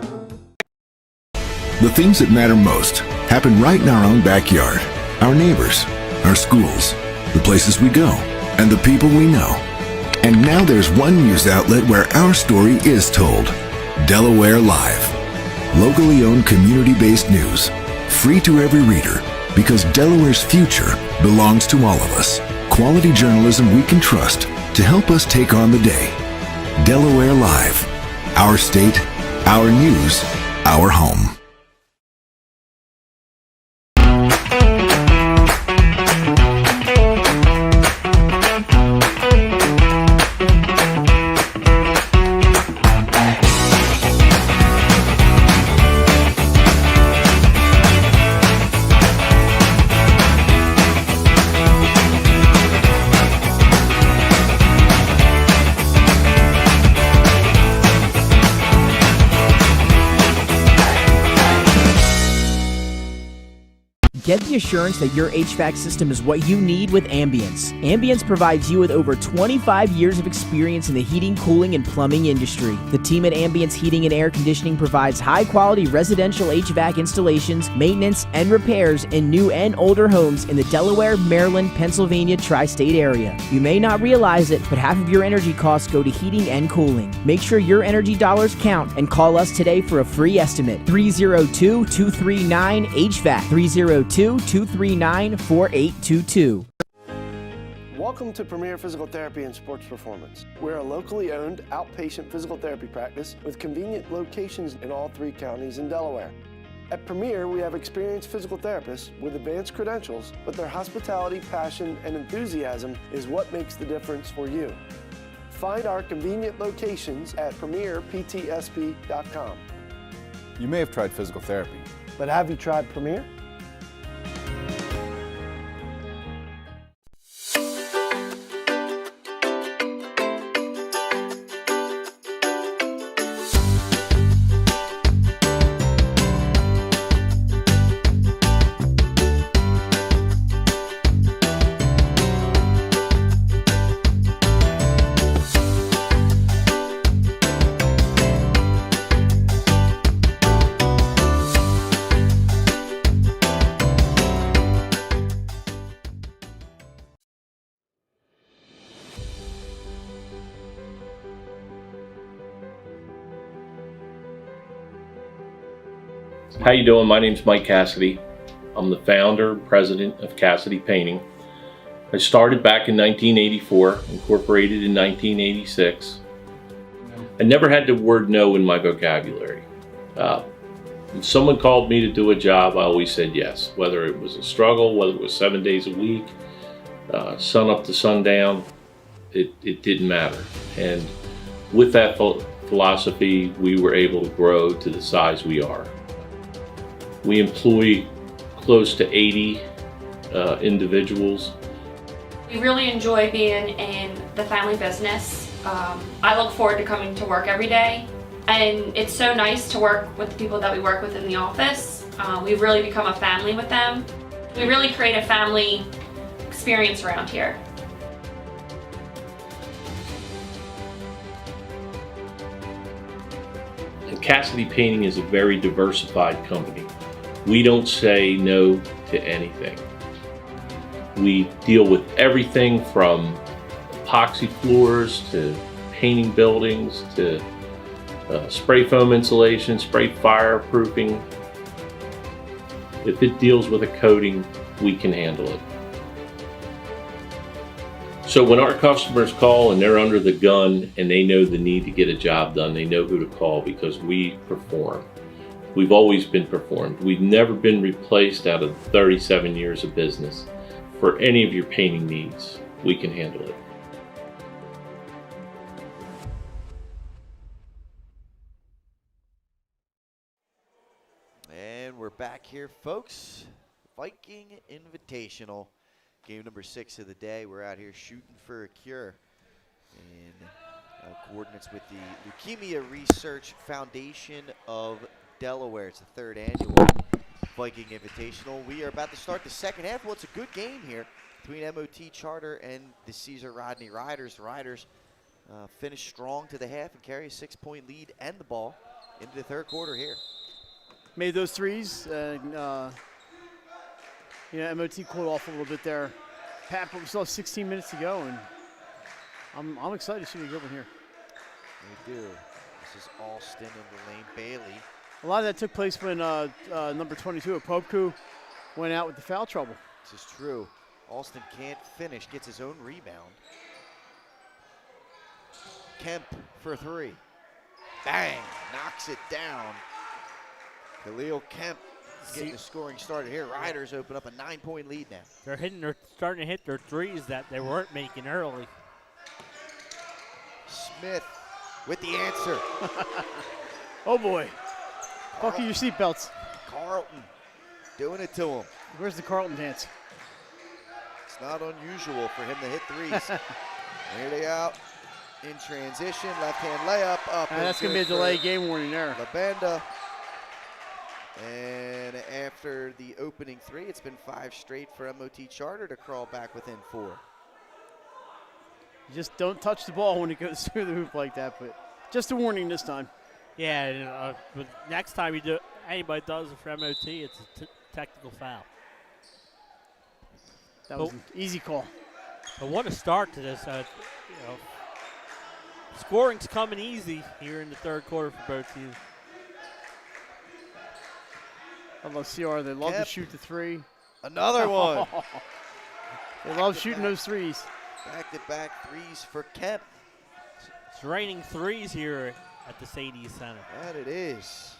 The things that matter most happen right in our own backyard. Our neighbors, our schools, the places we go, and the people we know. And now there's one news outlet where our story is told. Delaware Live. Locally owned, community-based news. Free to every reader, because Delaware's future belongs to all of us. Quality journalism we can trust to help us take on the day. Delaware Live. Our state, our news, our home. Get the assurance that your HVAC system is what you need with Ambience. Ambience provides you with over 25 years of experience in the heating, cooling, and plumbing industry. The team at Ambience Heating and Air Conditioning provides high-quality residential HVAC installations, maintenance, and repairs in new and older homes in the Delaware, Maryland, Pennsylvania tri-state area. You may not realize it, but half of your energy costs go to heating and cooling. Make sure your energy dollars count and call us today for a free estimate. 302-239-HVAC. 302-239-4822. Welcome to Premier Physical Therapy and Sports Performance. We're a locally owned outpatient physical therapy practice with convenient locations in all 3 counties in Delaware. At Premier, we have experienced physical therapists with advanced credentials, but their hospitality, passion, and enthusiasm is what makes the difference for you. Find our convenient locations at premierptsp.com. You may have tried physical therapy, But have you tried Premier? How you doing? My name's Mike Cassidy. I'm the founder and president of Cassidy Painting. I started back in 1984, incorporated in 1986. I never had the word no in my vocabulary. If someone called me to do a job, I always said yes. Whether it was a struggle, whether it was 7 days a week, sun up to sundown, it didn't matter. And with that philosophy, we were able to grow to the size we are. We employ close to 80 individuals. We really enjoy being in the family business. I look forward to coming to work every day, and it's so nice to work with the people that we work with in the office. We've really become a family with them. We really create a family experience around here. And Cassidy Painting is a very diversified company. We don't say no to anything. We deal with everything from epoxy floors to painting buildings to spray foam insulation, spray fireproofing. If it deals with a coating, we can handle it. So when our customers call and they're under the gun and they know the need to get a job done, they know who to call because we perform. We've always been performed. We've never been replaced out of 37 years of business. For any of your painting needs, we can handle it. And we're back here, folks. Viking Invitational. Game number 6 of the day. We're out here shooting for a cure. And coordinates with the Leukemia Research Foundation of Delaware. It's the 3rd annual Viking Invitational. We are about to start the second half. Well, it's a good game here between MOT Charter and the Caesar Rodney Riders. The Riders finish strong to the half and carry a 6-point lead and the ball into the 3rd quarter here. Made those threes. MOT cooled off a little bit there. Pat, but we still have 16 minutes to go, and I'm excited to see a good one here. We do. This is Alston and Lane Bailey. A lot of that took place when number 22, Popku, went out with the foul trouble. This is true. Alston can't finish, gets his own rebound. Kemp for 3. Bang, knocks it down. Khalil Kemp getting the scoring started here. Riders open up a 9-point lead now. They're starting to hit their threes that they weren't making early. Smith with the answer. Oh boy. Buckle your seatbelts. Carlton doing it to him. Where's the Carlton dance? It's not unusual for him to hit threes. Here they out in transition. Left-hand layup up. That's going to be a delay game warning there. LaBenda. And And after the opening 3, it's been 5 straight for MOT Charter to crawl back within 4. You just don't touch the ball when it goes through the hoop like that, but just a warning this time. Yeah, and, but next time anybody does it for MOT, it's a technical foul. That was an easy call. But what a start to this. Scoring's coming easy here in the third quarter for both teams. I love CR. They love to shoot the 3. Another one. They love shooting those 3s. Back-to-back 3s for Kemp. It's raining 3s here at the Sadie Center. That it is.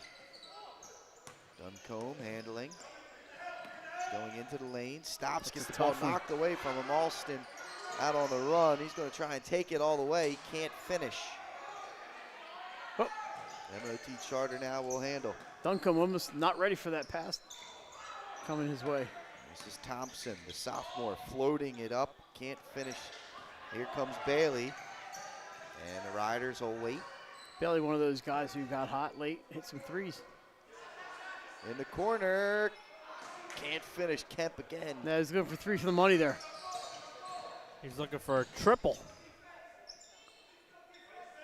Duncombe handling. Going into the lane. Stops, gets the ball knocked away from him. Alston out on the run. He's going to try and take it all the way. He can't finish. Oh. MOT Charter now will handle. Duncombe almost not ready for that pass coming his way. This is Thompson, the sophomore, floating it up. Can't finish. Here comes Bailey. And the Riders will wait. Bailey, one of those guys who got hot late, hit some 3s. In the corner. Can't finish. Kemp again. Yeah, he's looking for 3 for the money there. He's looking for a triple.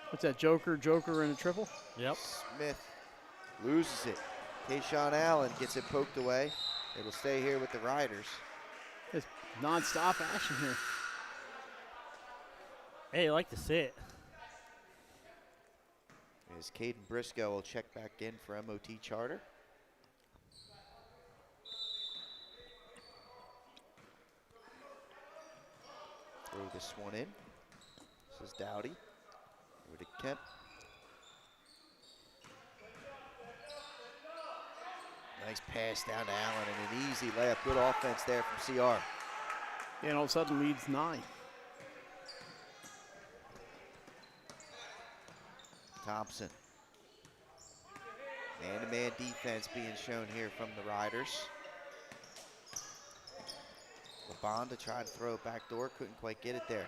What's that, Joker and a triple? Yep. Smith loses it. Tayshawn Allen gets it poked away. It'll stay here with the Riders. It's non-stop action here. Hey, I like to see it. As Caden Briscoe will check back in for MOT Charter. Throw this one in. This is Dowdy. Over to Kemp. Nice pass down to Allen and an easy layup. Good offense there from CR. Yeah, and all of a sudden leads 9. Thompson. Man-to-man defense being shown here from the Riders. LeBond to try to throw it back door. Couldn't quite get it there.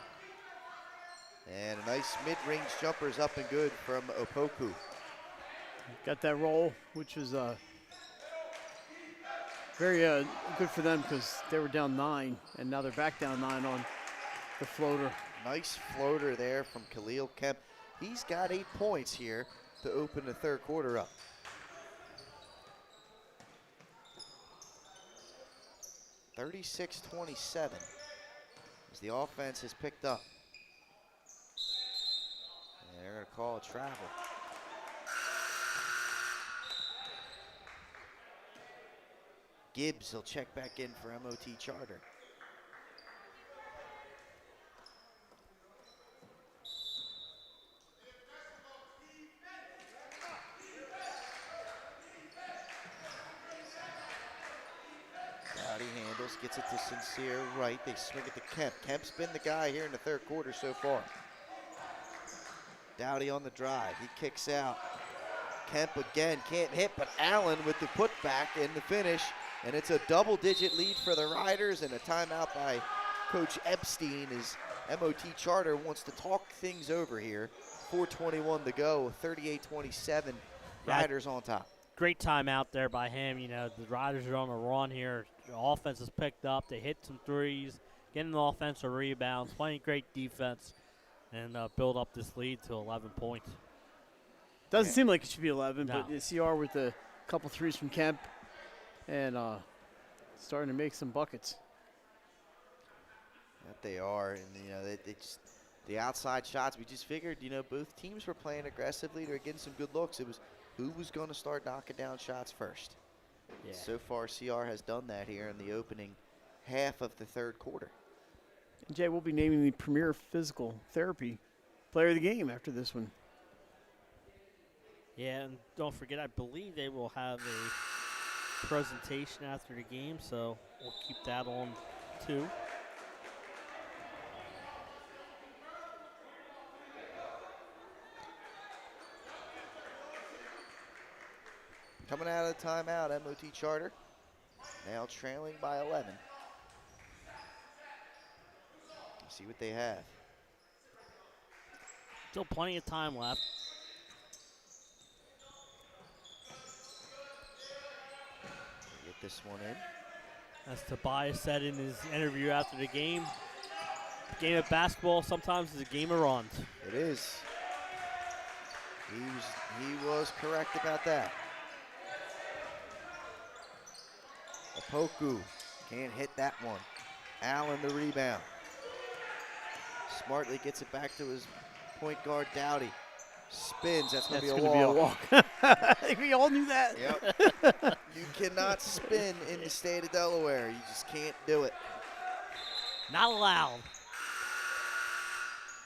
And a nice mid-range jumper is up and good from Opoku. Got that roll, which was very good for them because they were down 9, and now they're back down 9 on the floater. Nice floater there from Khalil Kemp. He's got 8 points here to open the third quarter up. (36-27) as the offense has picked up. And they're going to call a travel. Gibbs will check back in for MOT Charter. Dowdy handles, gets it to Sincere right. They swing it to Kemp. Kemp's been the guy here in the third quarter so far. Dowdy on the drive. He kicks out. Kemp again can't hit, but Allen with the putback in the finish. And it's a double-digit lead for the Riders and a timeout by Coach Epstein as MOT Charter wants to talk things over here. 4:21 to go, 38-27, Riders on top. Great timeout there by him. You know, the Riders are on a run here. The offense is picked up. They hit some 3s, getting the offensive rebounds, playing great defense, and build up this lead to 11 points. Doesn't seem like it should be 11, No. but the CR with a couple 3s from Kemp and starting to make some buckets. That they are, and you know, they just, the outside shots, we just figured, you know, both teams were playing aggressively. They're getting some good looks. It was who was going to start knocking down shots first. Yeah. So far, CR has done that here in the opening half of the third quarter. And Jay, we'll be naming the premier physical therapy player of the game after this one. Yeah, and don't forget, I believe they will have a presentation after the game, so we'll keep that on too. Coming out of the timeout, MOT Charter now trailing by 11. Let's see what they have. Still plenty of time left. this one in. As Tobias said in his interview after the game, a game of basketball sometimes is a game of runs. It is. He was correct about that. Opoku can't hit that one. Allen the rebound. Smartly gets it back to his point guard Dowdy. Spins, that's going to be a walk. I think we all knew that. Yep. You cannot spin in the state of Delaware. You just can't do it. Not allowed.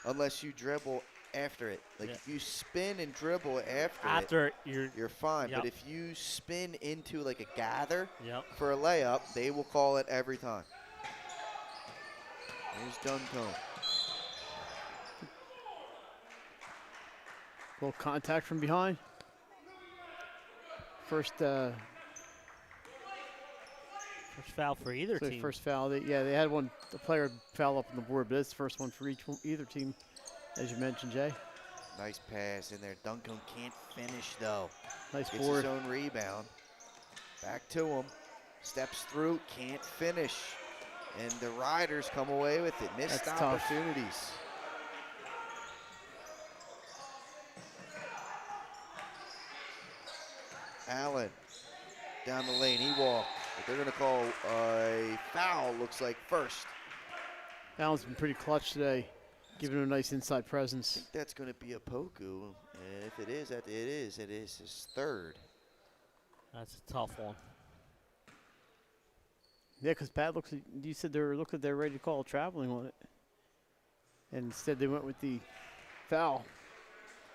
Unless you dribble after it. Like if you spin and dribble after it, you're fine. Yep. But if you spin into like a gather Yep. for a layup, they will call it every time. Here's Duncombe. Little contact from behind. First foul for either team. First foul. They had one. The player foul up on the board, but it's the first one for either team, as you mentioned, Jay. Nice pass in there. Duncombe can't finish though. Nice Gets board. his own rebound. Back to him. Steps through. Can't finish. And the Riders come away with it. Missed That's opportunities. Tough. Allen down the lane. He walked. But they're going to call a foul, looks like, first. Allen's been pretty clutch today, giving him a nice inside presence. I think that's going to be a Poku. And if it is, it is his third. That's a tough one. Yeah, because Pat you said they're ready to call traveling on it. And instead they went with the foul.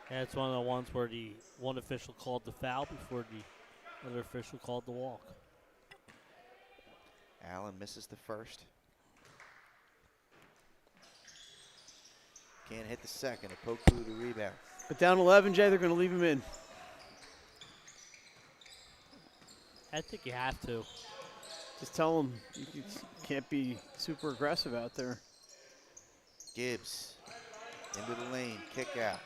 Yeah, it's one of the ones where the one official called the foul before the other official called the walk. Allen misses the first. Can't hit the second. A Poku the rebound. But down 11, Jay, they're going to leave him in. I think you have to. Just tell him you can't be super aggressive out there. Gibbs into the lane. Kick out.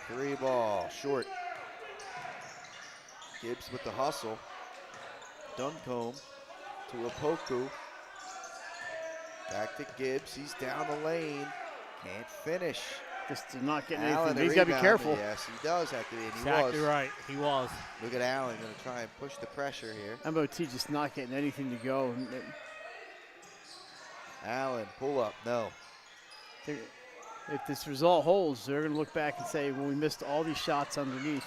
3 ball. Short. Gibbs with the hustle. Duncombe to Opoku. Back to Gibbs. He's down the lane. Can't finish. Just not getting Allen, anything. He's got to be careful. Yes, he does have to be. And he Exactly was. right. He was. Look at Allen going to try and push the pressure here. MOT just not getting anything to go. Allen, pull up. No. If this result holds, they're going to look back and say, well, we missed all these shots underneath.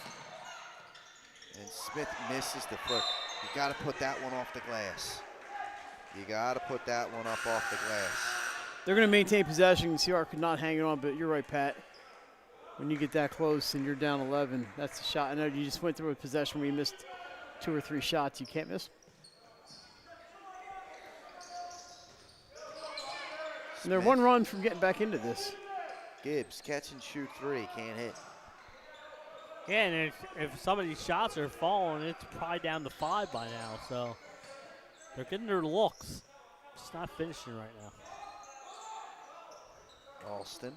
And Smith misses the foot. You got to put that one off the glass. You got to put that one up off the glass. They're going to maintain possession. CR could not hang it on, but you're right, Pat. When you get that close and you're down 11, that's the shot. I know you just went through a possession where you missed 2 or 3 shots. You can't miss. And they're 1 run from getting back into this. Gibbs, catch and shoot 3, can't hit. Yeah, and if some of these shots are falling, it's probably down to 5 by now. So they're getting their looks. Just not finishing right now. Alston.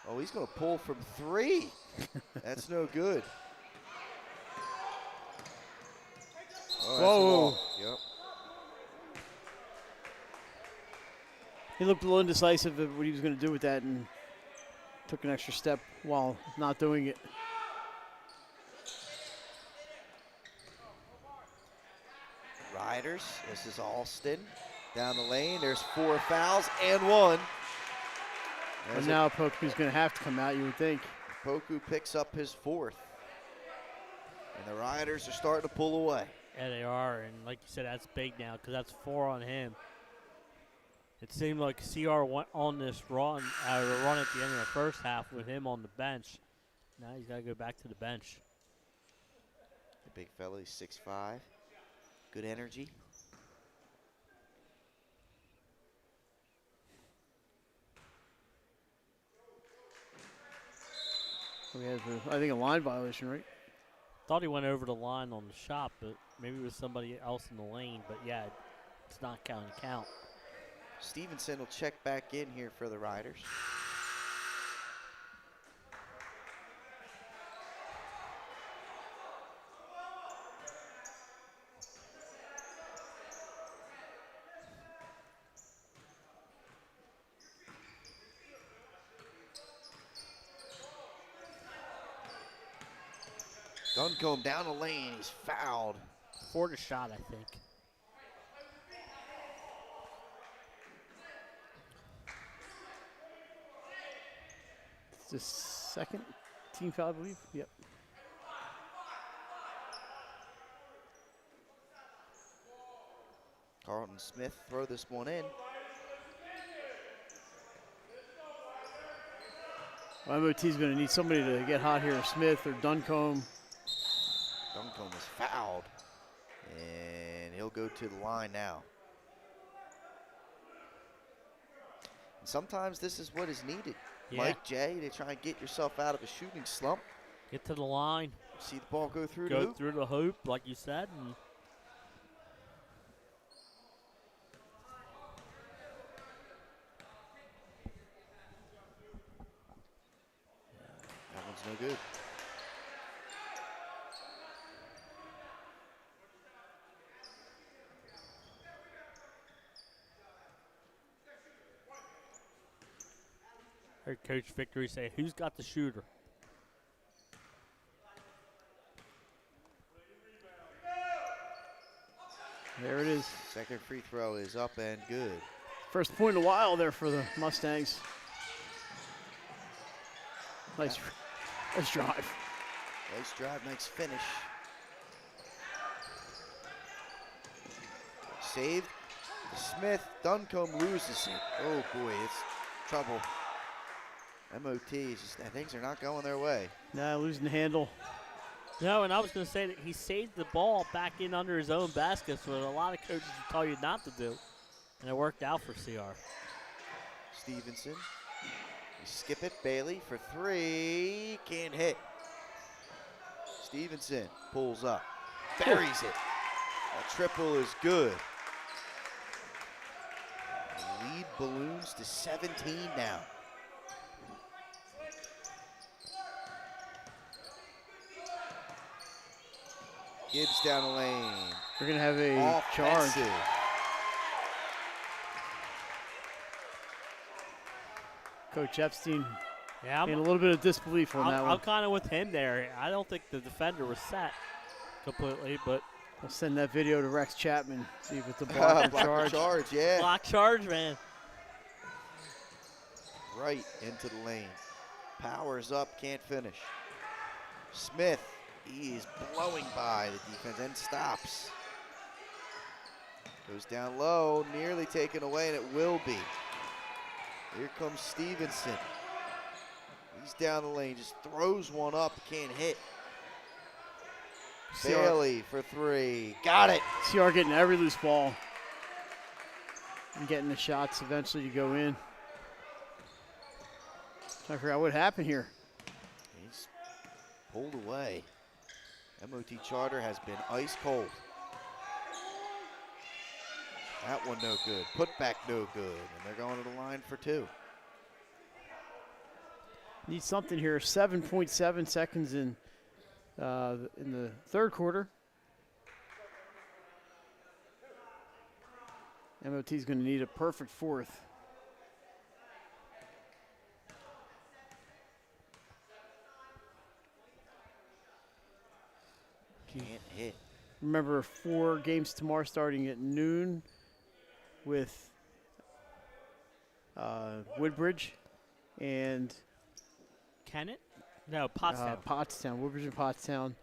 Oh, he's going to pull from 3. That's no good. Oh, whoa. Yep. He looked a little indecisive of what he was going to do with that and took an extra step while not doing it. Riders, this is Alston. Down the lane, there's 4 fouls and 1. And now Poku's going to have to come out, you would think. Poku picks up his 4th. And the Riders are starting to pull away. Yeah, they are, and like you said, that's big now because that's 4 on him. It seemed like CR went on this run at the end of the first half with him on the bench. Now he's got to go back to the bench. The big fella, he's 6'5". Good energy. We have, I think, a line violation, right? Thought he went over the line on the shot, but maybe it was somebody else in the lane. But yeah, it's not counting count. Stevenson will check back in here for the Riders. Duncombe down the lane. He's fouled. For the shot, I think. It's the second team foul, I believe. Yep. Carlton Smith throw this one in. Well, MOT's going to need somebody to get hot here, Smith or Duncombe. Duncombe was fouled, and he'll go to the line now. And sometimes this is what is needed. Yeah. Mike J, to try and get yourself out of a shooting slump. Get to the line. See the ball go through the Go hoop. through the hoop, like you said. And that one's no good. heard Coach Victory say, who's got the shooter? There it is. Second free throw is up and good. First point in a while there for the Mustangs. Nice drive. Nice drive, nice finish. Saved. Smith, Duncombe loses it. Oh boy, it's trouble. MOT is just, things are not going their way. Nah, losing the handle. No, and I was going to say that he saved the ball back in under his own basket, so a lot of coaches would tell you not to do. And it worked out for CR. Stevenson. You skip it. Bailey for three. Can't hit. Stevenson pulls up. Buries it. A triple is good. Lead balloons to 17 now. Gibbs down the lane. We're going to have a charge. Offensive. Coach Epstein Yeah, in a little bit of disbelief on that I'm one. kind of with him there. I don't think the defender was set completely, but I'll send that video to Rex Chapman, see if it's a block or charge. Charge, yeah. block charge, man. Right into the lane. Powers up, can't finish. Smith, he is blowing by the defense and stops. Goes down low, nearly taken away, and it will be. Here comes Stevenson. He's down the lane, just throws one up, can't hit. Bailey for three. Got it. CR getting every loose ball and getting the shots eventually to go in. Trying to figure out what happened here. He's pulled away. MOT Charter has been ice cold. That one no good. Put back no good. And they're going to the line for two. Need something here. 7.7 seconds in the third quarter. MOT's going to need a perfect fourth. Can't hit. Remember, 4 games tomorrow starting at noon with Woodbridge and Can it? No, Pottstown. Pottstown. Woodbridge and Pottstown.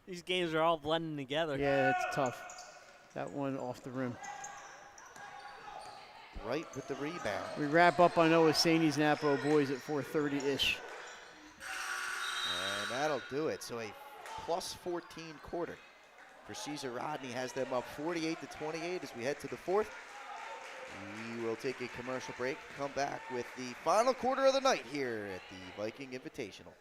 These games are all blending together. Yeah, it's tough. That one off the rim. Right with the rebound. We wrap up, I know, with Saney's Napo boys at 4:30-ish. And that'll do it. So a plus 14 quarter for Caesar Rodney has them up 48-28 as we head to the fourth. We will take a commercial break, come back with the final quarter of the night here at the Viking Invitational.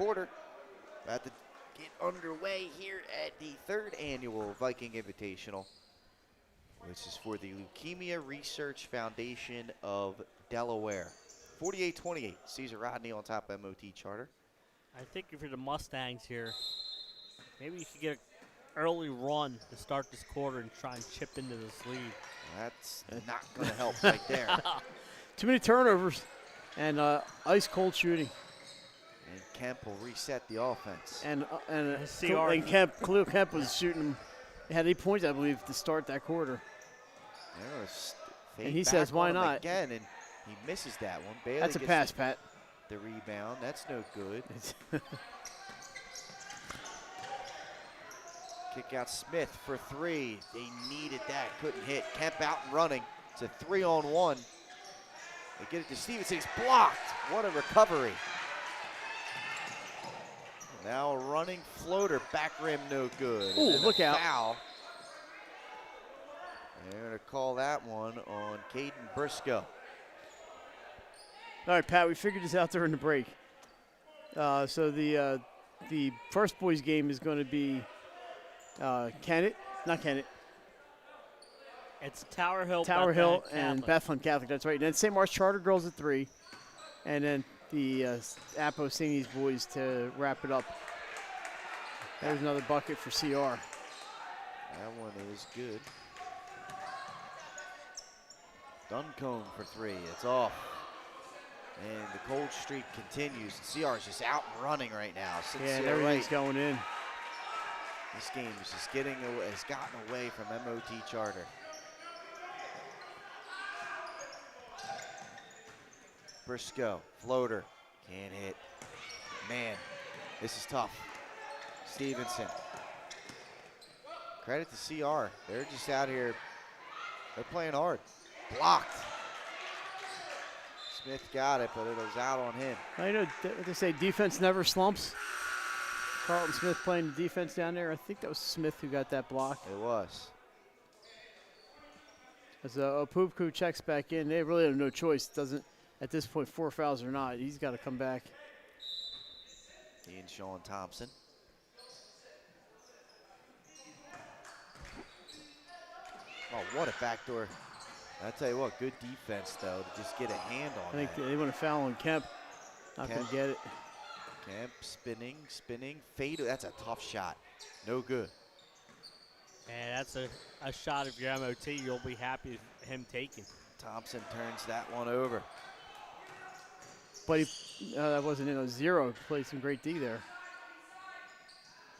quarter. About to get underway here at the 3rd annual Viking Invitational, which is for the Leukemia Research Foundation of Delaware. 48-28, Caesar Rodney on top of MOT Charter. I think if you're the Mustangs here, maybe you could get an early run to start this quarter and try and chip into this lead. That's not going to help right there. Too many turnovers and ice cold shooting. And Kemp will reset the offense. And CR. Khalil Kemp was shooting. He had 8 points, I believe, to start that quarter. And he says, "Why not?" Again, and he misses that one. Bailey That's a gets pass, Pat. The rebound. That's no good. Kick out Smith for 3. They needed that. Couldn't hit. Kemp out and running. It's a 3-on-1. They get it to Stevenson. He's blocked. What a recovery. Now a running floater. Back rim no good. Ooh, look out. Foul. They're going to call that one on Caden Briscoe. All right, Pat, we figured this out during the break. So the first boys game is going to be Kennett. It's Tower Hill, and Bethlehem Catholic. That's right. And then St. Mark's Charter girls at 3, and then the Apo Singy's boys to wrap it up. There's another bucket for CR. That one is good. Duncombe for 3. It's off. And the cold streak continues. CR is just out and running right now. Yeah, everything's going in. This game is just has gotten away from MOT Charter. Briscoe, floater, can't hit. Man, this is tough. Stevenson. Credit to CR. They're just out here. They're playing hard. Blocked. Smith got it, but it was out on him. I know they say defense never slumps. Carlton Smith playing the defense down there. I think that was Smith who got that block. It was. As Opupku checks back in, they really have no choice. Doesn't at this point 4 fouls or not. He's got to come back. Ian Sean Thompson. Oh, what a backdoor. I tell you what, good defense, though, to just get a hand on I think they want to foul on Kemp. Not going to get it. Kemp spinning, fade. That's a tough shot. No good. And that's a shot of your MOT you'll be happy with him taking. Thompson turns that one over. But that wasn't in a 0. Played some great D there.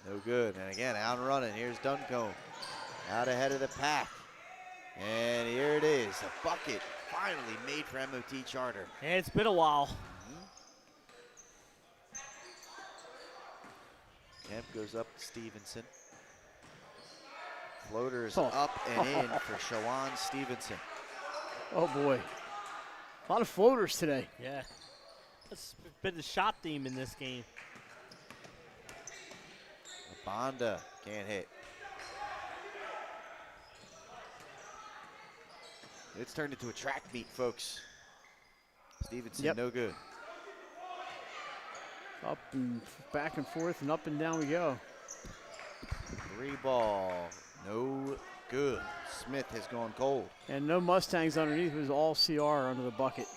No good. And again, out and running. Here's Duncombe. Out ahead of the pack. And here it is. A bucket finally made for MOT Charter. And it's been a while. Kemp goes up to Stevenson. Floaters up and in for Shawan Stevenson. Oh, boy. A lot of floaters today. Yeah. It's been the shot theme in this game. Bonda can't hit. It's turned into a track meet, folks. Stevenson, no good. Up and back and forth and up and down we go. 3 ball, no good. Smith has gone cold. And no Mustangs underneath. It was all CR under the bucket.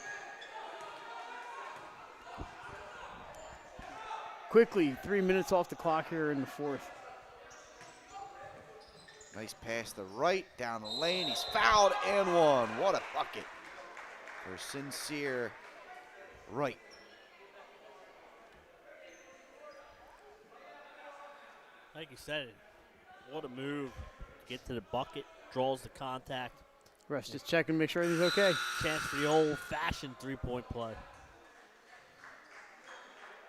Quickly, 3 minutes off the clock here in the 4th. Nice pass to right, down the lane. He's fouled and one. What a bucket for Sincere Wright. Like you said, what a move. Get to the bucket, draws the contact. Refs just checking, make sure everything's okay. Chance for the old-fashioned three-point play.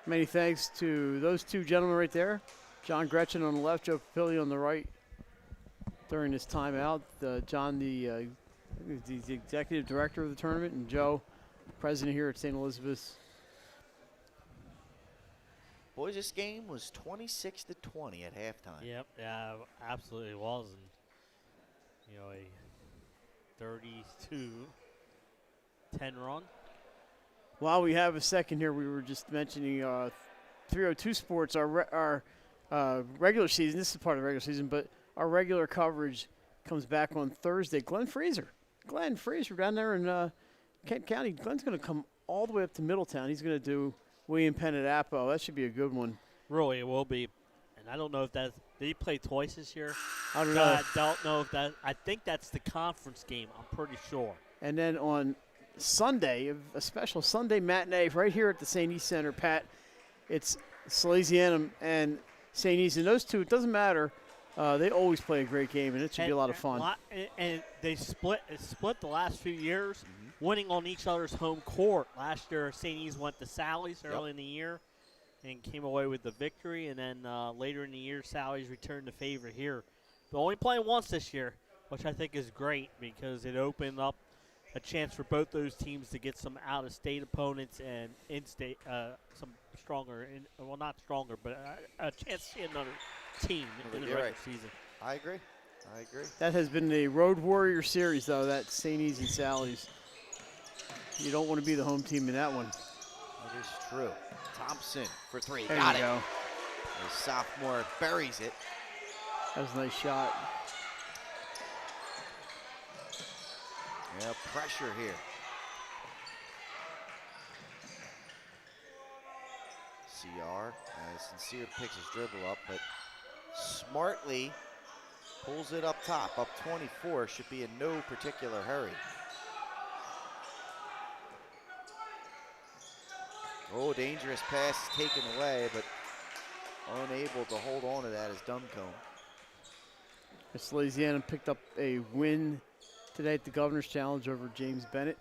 Many thanks to those 2 gentlemen right there. John Gretchen on the left, Joe Papilli on the right. During this timeout, John, the executive director of the tournament, and Joe, president here at St. Elizabeth's. Boys, this game was 26-20 at halftime. Yep, yeah, absolutely was. And, you know, a 32-10 run. While we have a second here, we were just mentioning 302 Sports, our regular season, this is part of the regular season, but our regular coverage comes back on Thursday. Glenn Fraser down there in Kent County. Glenn's going to come all the way up to Middletown. He's going to do William Penn at Appo. That should be a good one. Really, it will be. And I don't know if that – did he play twice this year? I don't know. I don't know if that – I think that's the conference game. I'm pretty sure. And then on Sunday, a special Sunday matinee right here at the St. East Center, Pat, it's Salesianum and St. East. And those two, it doesn't matter. They always play a great game, and it should be a lot of fun. And they split the last few years, winning on each other's home court. Last year, St. E's went to Sally's early in the year and came away with the victory. And then later in the year, Sally's returned the favor here. But only playing once this year, which I think is great because it opened up a chance for both those teams to get some out-of-state opponents and in-state, some stronger, well, not stronger, but a chance to see another team in the regular season. I agree. That has been the Road Warrior Series, though, that St. Easy Sally's. You don't want to be the home team in that one. That is true. Thompson for three. There Got you it. go. The sophomore buries it. That was a nice shot. Yeah, pressure here. CR, Sincere picks his dribble up, but smartly pulls it up top. Up 24, should be in no particular hurry. Oh, dangerous pass taken away, but unable to hold on to that is Duncombe. Salesianum picked up a win today at the Governor's Challenge over James Bennett.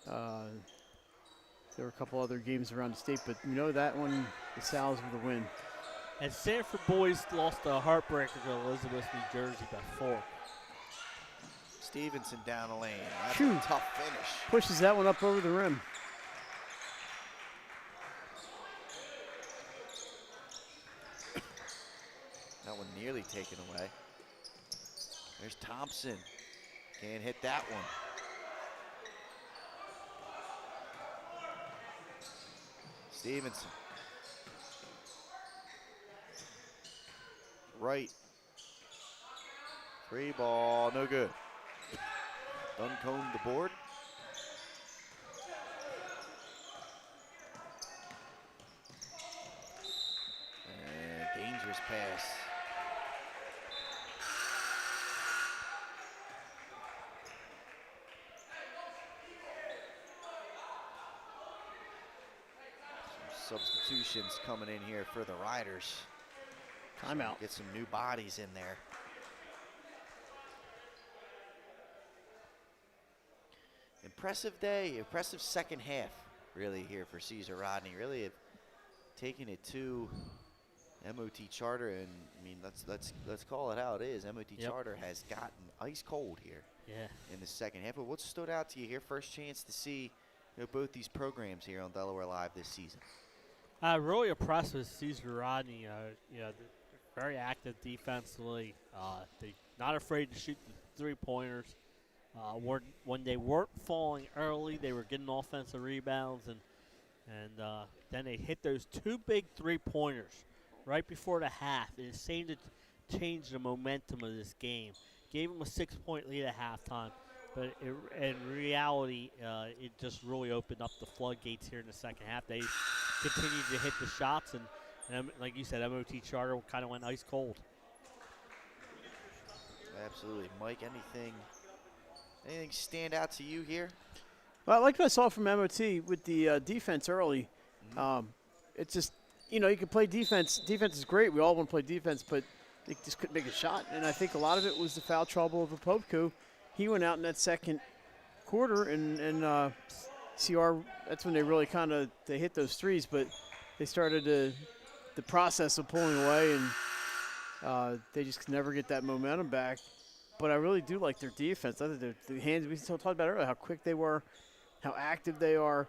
There were a couple other games around the state, but you know that one, the Sal's with a win. And Sanford boys lost a heartbreaker to Elizabeth, New Jersey by 4. Stevenson down the lane. That's Phew. a tough finish. Pushes that one up over the rim. That one nearly taken away. There's Thompson. Can't hit that one. Stevenson. Right. Free ball, no good. Duncombe the board. And dangerous pass. Substitutions coming in here for the Riders. Timeout. Get some new bodies in there. Impressive day, impressive second half, really, here for Caesar Rodney. Really have taken it to MOT Charter, and I mean, let's call it how it is. MOT Charter has gotten ice cold here in the second half. But what stood out to you here? First chance to see both these programs here on Delaware Live this season. Really impressed with Caesar Rodney. They're very active defensively. They're not afraid to shoot the three-pointers. When they weren't falling early, they were getting offensive rebounds, and then they hit those two big three-pointers right before the half. It seemed to change the momentum of this game. Gave them a 6-point lead at halftime, but in reality, it just really opened up the floodgates here in the second half. They continued to hit the shots, and like you said, MOT Charter kind of went ice cold. Absolutely. Mike, anything stand out to you here? Well, I like what I saw from MOT with the defense early. It's just, you can play defense. Defense is great. We all want to play defense, but they just couldn't make a shot. And I think a lot of it was the foul trouble of Apopko. He went out in that second quarter, and CR, that's when they really they hit those threes, but they started the process of pulling away, and they just could never get that momentum back. But I really do like their defense. I think the hands, we talked about earlier, how quick they were, how active they are.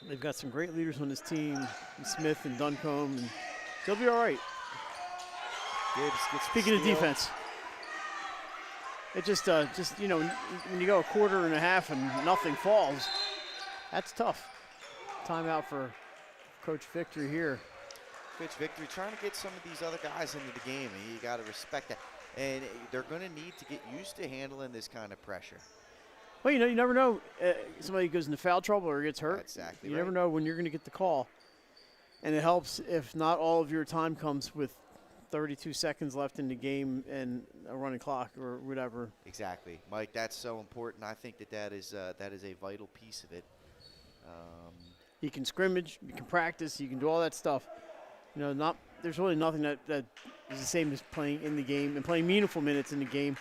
They've got some great leaders on this team, Smith and Duncombe, and they'll be all right. Speaking of defense, it just when you go a quarter and a half and nothing falls, that's tough. Timeout for Coach Victory here. Coach Victory trying to get some of these other guys into the game, and you got to respect that. And they're going to need to get used to handling this kind of pressure. Well, you never know. Somebody goes into foul trouble or gets hurt. That's exactly you right. never know when you're going to get the call. And it helps if not all of your time comes with 32 seconds left in the game and a running clock or whatever. Exactly, Mike. That's so important. I think that is a vital piece of it. You can scrimmage, you can practice, you can do all that stuff. There's really nothing that is the same as playing in the game and playing meaningful minutes in the game.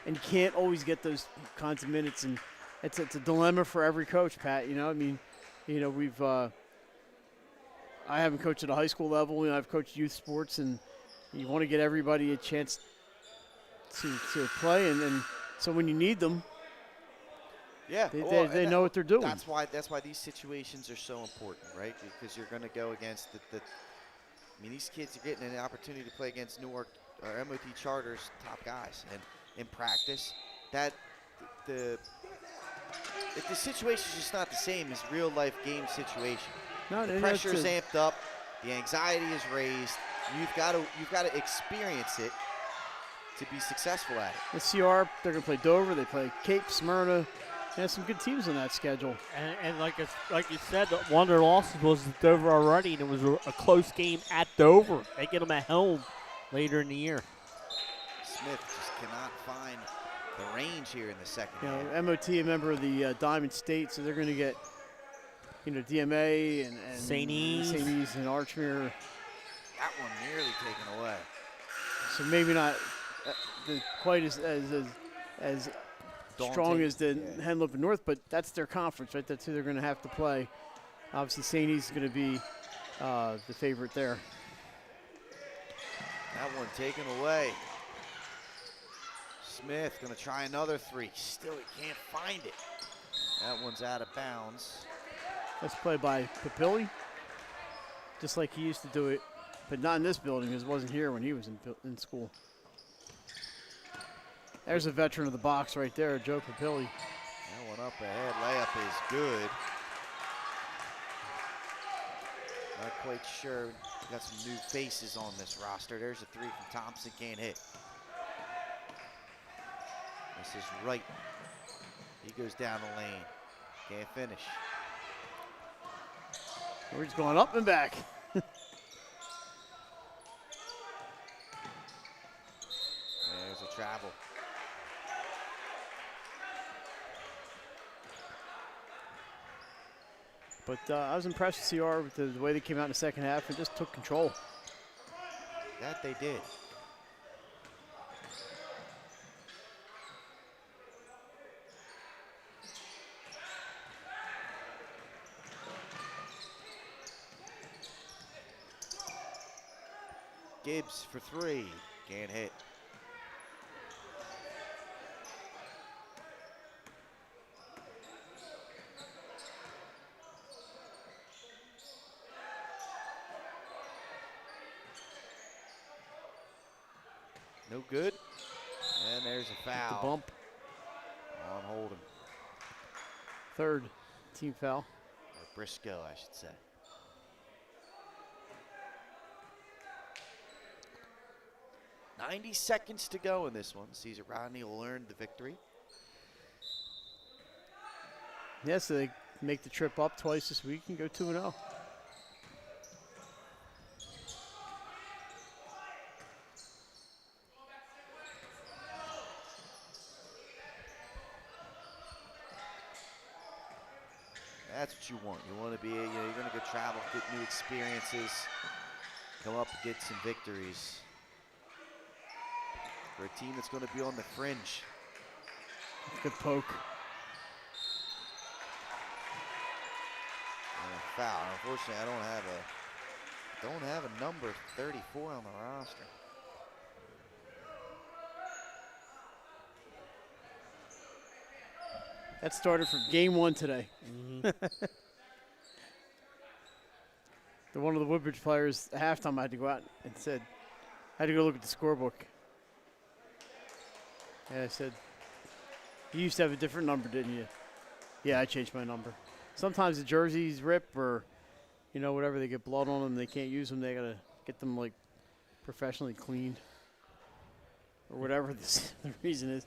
And you can't always get those kinds of minutes, and it's a dilemma for every coach, Pat. We've I haven't coached at a high school level. I've coached youth sports, and you want to get everybody a chance to play, and so when you need them, yeah, they know what they're doing. That's why these situations are so important, right? Because you're going to go against these kids are getting an opportunity to play against Newark or MOT Charter's top guys, and in practice, that the situation is just not the same as real life game situation. No, the pressure is amped up, the anxiety is raised. You've got to experience it to be successful at it. The CR, they're going to play Dover. They play Cape, Smyrna. There's some good teams on that schedule. And like you said, one of their losses was Dover already, and it was a close game at Dover. They get them at home later in the year. Smith just cannot find the range here in the second half. MOT, a member of the Diamond State, so they're going to get, DMA and St. E's and Archmere. That one nearly taken away. So maybe not quite as strong as the Henlope and North, but that's their conference, right? That's who they're going to have to play. Obviously, St. E's is going to be the favorite there. That one taken away. Smith going to try another three. Still, he can't find it. That one's out of bounds. That's played by Papilli, just like he used to do it, but not in this building because it wasn't here when he was in school. There's a veteran of the box right there, Joe Papilli. That one up ahead. Layup is good. Not quite sure. We got some new faces on this roster. There's a three from Thompson. Can't hit. This is right. He goes down the lane. Can't finish. We're just going up and back. There's a travel. But I was impressed with CR with the way they came out in the second half and just took control. That they did. Gibbs for three. Can't hit. No good. And there's a foul. The bump. On Holden. Third team foul. Or Briscoe, I should say. $90 to go in this one. Caesar Rodney will earn the victory. Yeah, so they make the trip up twice this week and go 2-0. That's what you want. You want to be, you're going to go travel, get new experiences, come up and get some victories. For a team that's going to be on the fringe. Good poke. And a foul. Unfortunately, I don't have a number 34 on the roster. That started from game one today. One of the Woodbridge players at halftime I had to go out and said, I had to go look at the scorebook. And I said, you used to have a different number, didn't you? Yeah, I changed my number. Sometimes the jerseys rip or, you know, whatever, they get blood on them, they can't use them, they got to get them, like, professionally cleaned or whatever the reason is.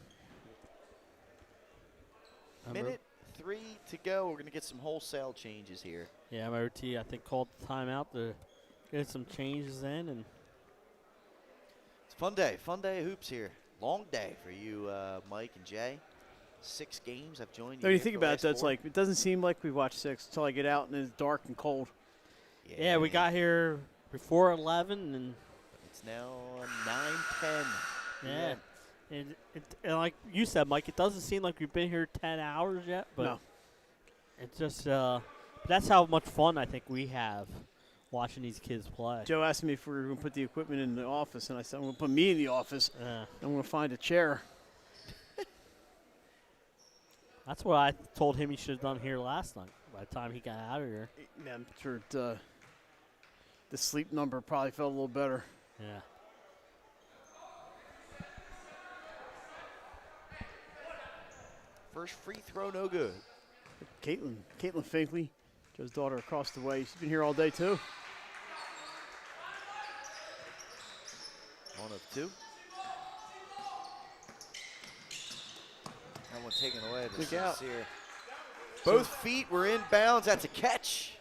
Minute 3 to go. We're going to get some wholesale changes here. Yeah, MOT, I think, called the timeout to get some changes in. And it's a fun day of hoops here. Long day for you, Mike and Jay. 6 games. I've joined you. When you think about it, that's like, it doesn't seem like we watched 6 until I get out and it's dark and cold. yeah, we got here before 11, and it's now 9:10. yeah. And like you said, Mike, it doesn't seem like we've been here 10 hours yet, but No. it's just that's how much fun I think we have watching these kids play. Joe asked me if we were going to put the equipment in the office, and I said, I'm going to put me in the office. I'm going to find a chair. That's what I told him he should have done here last night by the time he got out of here. Yeah, I'm sure the sleep number probably felt a little better. Yeah. First free throw, no good. Caitlin Finkley, Joe's daughter across the way. She's been here all day, too. 1 of 2. That one taken away. Look out. Both feet were in bounds. That's a catch.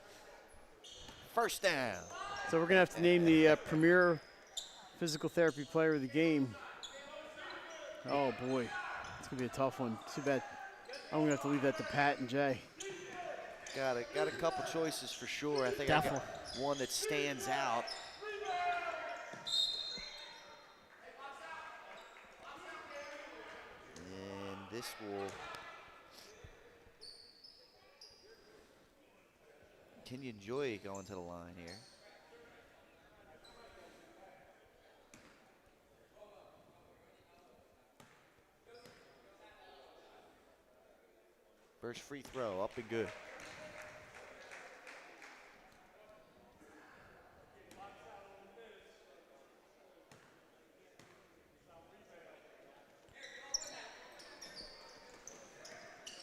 First down. So we're going to have to name the premier physical therapy player of the game. Oh, boy. It's going to be a tough one. Too bad. I'm going to have to leave that to Pat and Jay. Got a couple choices for sure. I think I got one that stands out. And this will... Can you enjoy going to the line here? First free throw, up and good.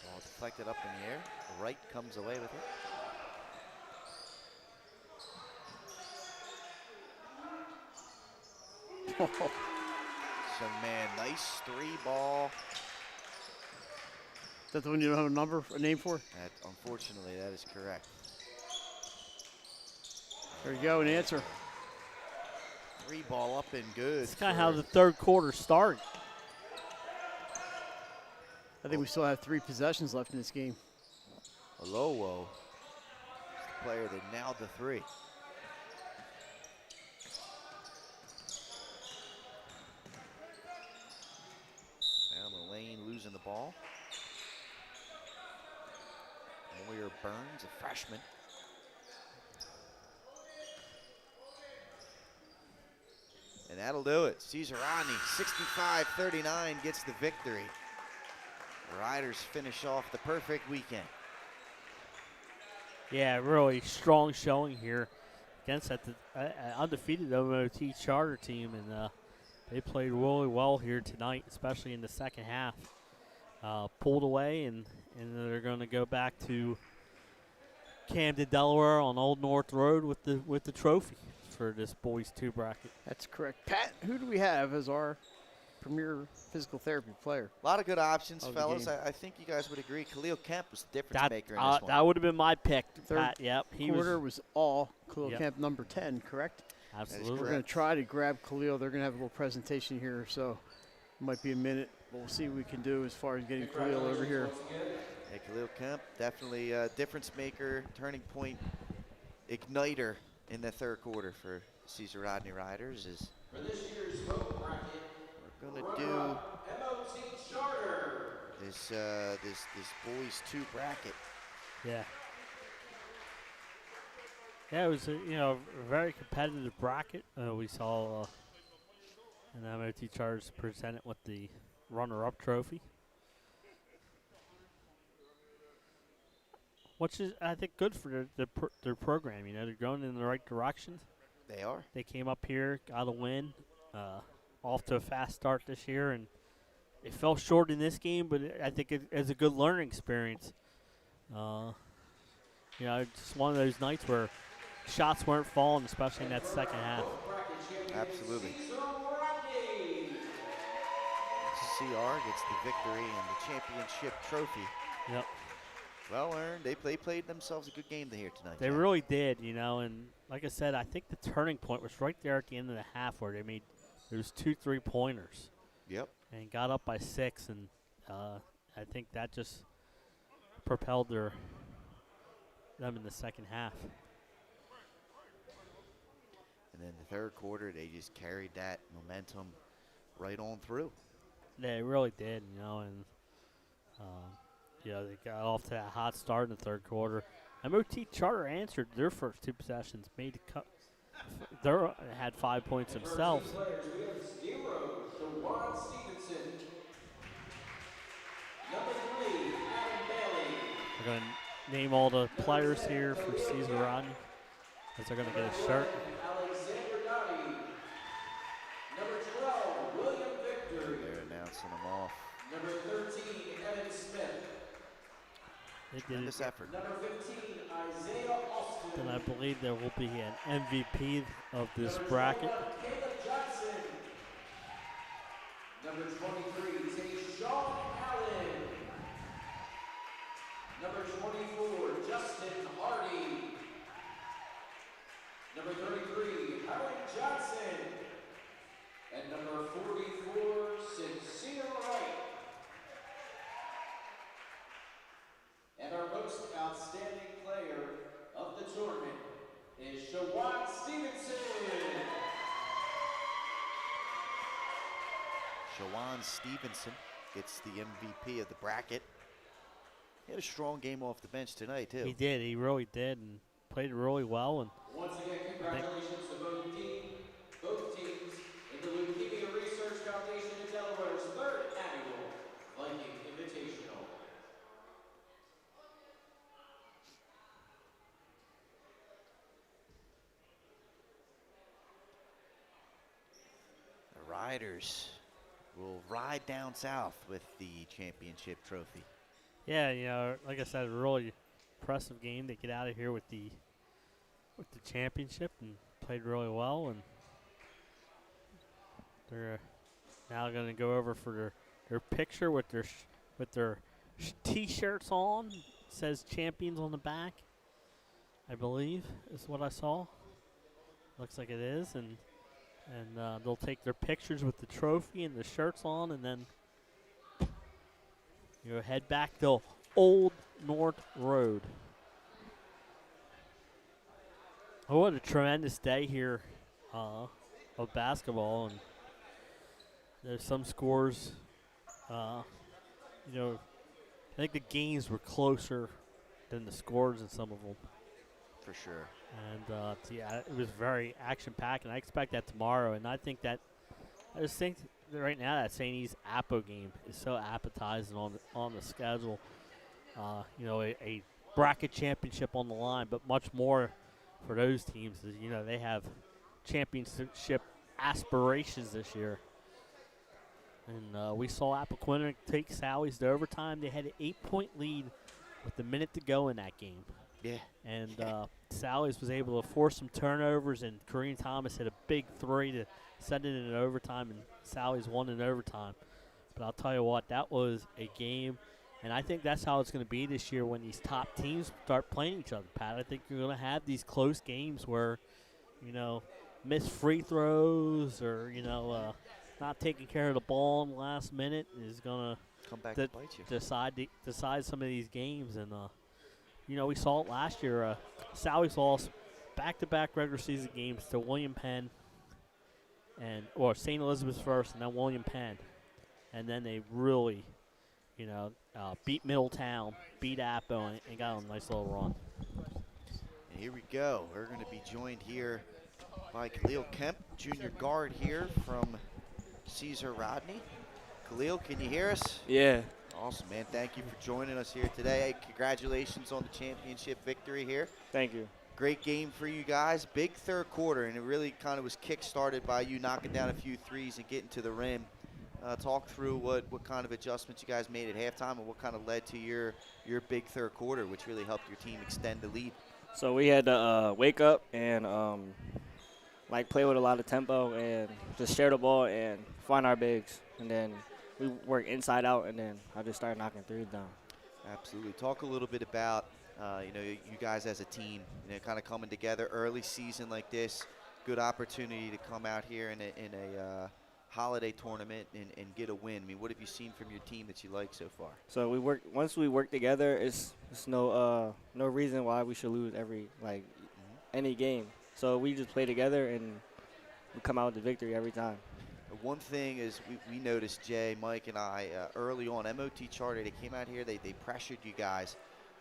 Ball deflected up in the air. Wright comes away with it. So, man, nice 3-ball. Is that the one you don't have a name for? Unfortunately, that is correct. There you go, an answer. 3-ball up and good. It's kind of how the third quarter started. I think we still have 3 possessions left in this game. Olowo, the player that nailed the 3. Down the lane, losing the ball. Moyer Burns, a freshman. And that'll do it. Caesar Rodney, 65-39, gets the victory. The Riders finish off the perfect weekend. Yeah, really strong showing here against the undefeated MOT Charter team, and they played really well here tonight, especially in the second half. Pulled away, and they're going to go back to Camden, Delaware on Old North Road with the trophy for this boys 2 bracket. That's correct. Pat, who do we have as our premier physical therapy player? A lot of good options, fellas. I think you guys would agree. Khalil Kemp was the difference maker in this one. That would have been my pick, Third Pat. Yep. quarter was all Khalil Kemp, number 10, correct? Absolutely. We're going to try to grab Khalil. They're going to have a little presentation here, so it might be a minute. But we'll see what we can do as far as getting Khalil over here. Yeah, Khalil Kemp, definitely a difference maker, turning point, igniter in the third quarter for Caesar Rodney Riders. For this year's vote bracket, we're going to do MOT Charter. this boys 2 bracket. Yeah. Yeah, it was a very competitive bracket. We saw and MOT Charters presented with the runner-up trophy, which is, I think, good for their program. You know, they're going in the right direction. They are. They came up here, got a win, off to a fast start this year, and it fell short in this game, but I think it's a good learning experience. It's just one of those nights where shots weren't falling, especially in that second half. Absolutely. CR gets the victory and the championship trophy. Yep. Well earned. They played themselves a good game here tonight. They Jack. really did, you know, and like I said, I think the turning point was right there at the end of the half where they made those 2 3-pointers. Yep. And got up by 6, and I think that just propelled them in the second half. And then the third quarter, they just carried that momentum right on through. They really did, you know, and they got off to that hot start in the third quarter. MOT Charter answered their first 2 possessions, made a cut. They had 5 points themselves. Players, we have 0. Shawan Stevenson. Number 3, Adam Bailey. We're going to name all the players here for Caesar Rodney, as they're going to get a shirt. Alexander Gotti. Number 12, William Victor. They're announcing them off. Number 13, Evan Smith. They did Tremendous it. effort. Number 15, Isaiah Austin. Then I believe there will be an MVP of this bracket. Caleb Johnson. Number 23, Tayshawn Allen. Number 24, Justin Hardy. Number 33, Howard Johnson. And number 44, Sincere Wright. And our most outstanding player of the tournament is Shawan Stevenson. Shawan Stevenson gets the MVP of the bracket. He had a strong game off the bench tonight, too. He did. He really did, and played really well. And Once again, congratulations to both teams in the Leukemia Research Foundation in Delaware's 3rd annual Viking Invitational. The Riders will ride down south with the championship trophy. yeah, you know, like I said, a really impressive game to get out of here with the championship, and played really well. And they're now going to go over for their picture with their T-shirts on. It says champions on the back, I believe, is what I saw. Looks like it is, and they'll take their pictures with the trophy and the shirts on, and then head back to Old North Road. Oh, what a tremendous day here of basketball, and there's some scores. I think the games were closer than the scores in some of them. For sure. And it was very action-packed, and I expect that tomorrow. And I just think that right now that St. E's Apo game is so appetizing on the schedule. A bracket championship on the line, but much more for those teams is, they have championship aspirations this year. And we saw Appaquiddick take Sally's to overtime. They had an 8-point lead with a minute to go in that game. Yeah. And Sally's was able to force some turnovers, and Kareem Thomas hit a big 3 to send it in overtime, and Sally's won in overtime. But I'll tell you what, that was a game, and I think that's how it's going to be this year when these top teams start playing each other, Pat. I think you're going to have these close games where, missed free throws or, not taking care of the ball in the last minute is going to come back and bite you. Decide some of these games. And, we saw it last year. Sally's lost back-to-back regular season games to William Penn or St. Elizabeth's first, and then William Penn. And then they really, beat Middletown, beat Appo, and got on a nice little run. And here we go. We're going to be joined here by Khalil Kemp, junior guard here from Caesar Rodney. Khalil, can you hear us? Yeah. Awesome, man. Thank you for joining us here today. Hey, congratulations on the championship victory here. Thank you. Great game for you guys. Big third quarter, and it really kind of was kick-started by you knocking down a few threes and getting to the rim. Talk through what kind of adjustments you guys made at halftime and what kind of led to your big third quarter, which really helped your team extend the lead. So we had to wake up and like play with a lot of tempo and just share the ball and find our bigs. And then we work inside out, and then I just started knocking threes down. Absolutely. Talk a little bit about, you guys as a team, kind of coming together early season like this. Good opportunity to come out here in a holiday tournament and get a win. I mean, what have you seen from your team that you like so far? So once we work together, it's no reason why we should lose any game. So we just play together and we come out with the victory every time. One thing is we noticed, Jay, Mike, and I, early on, MOT Charter, they came out here, they pressured you guys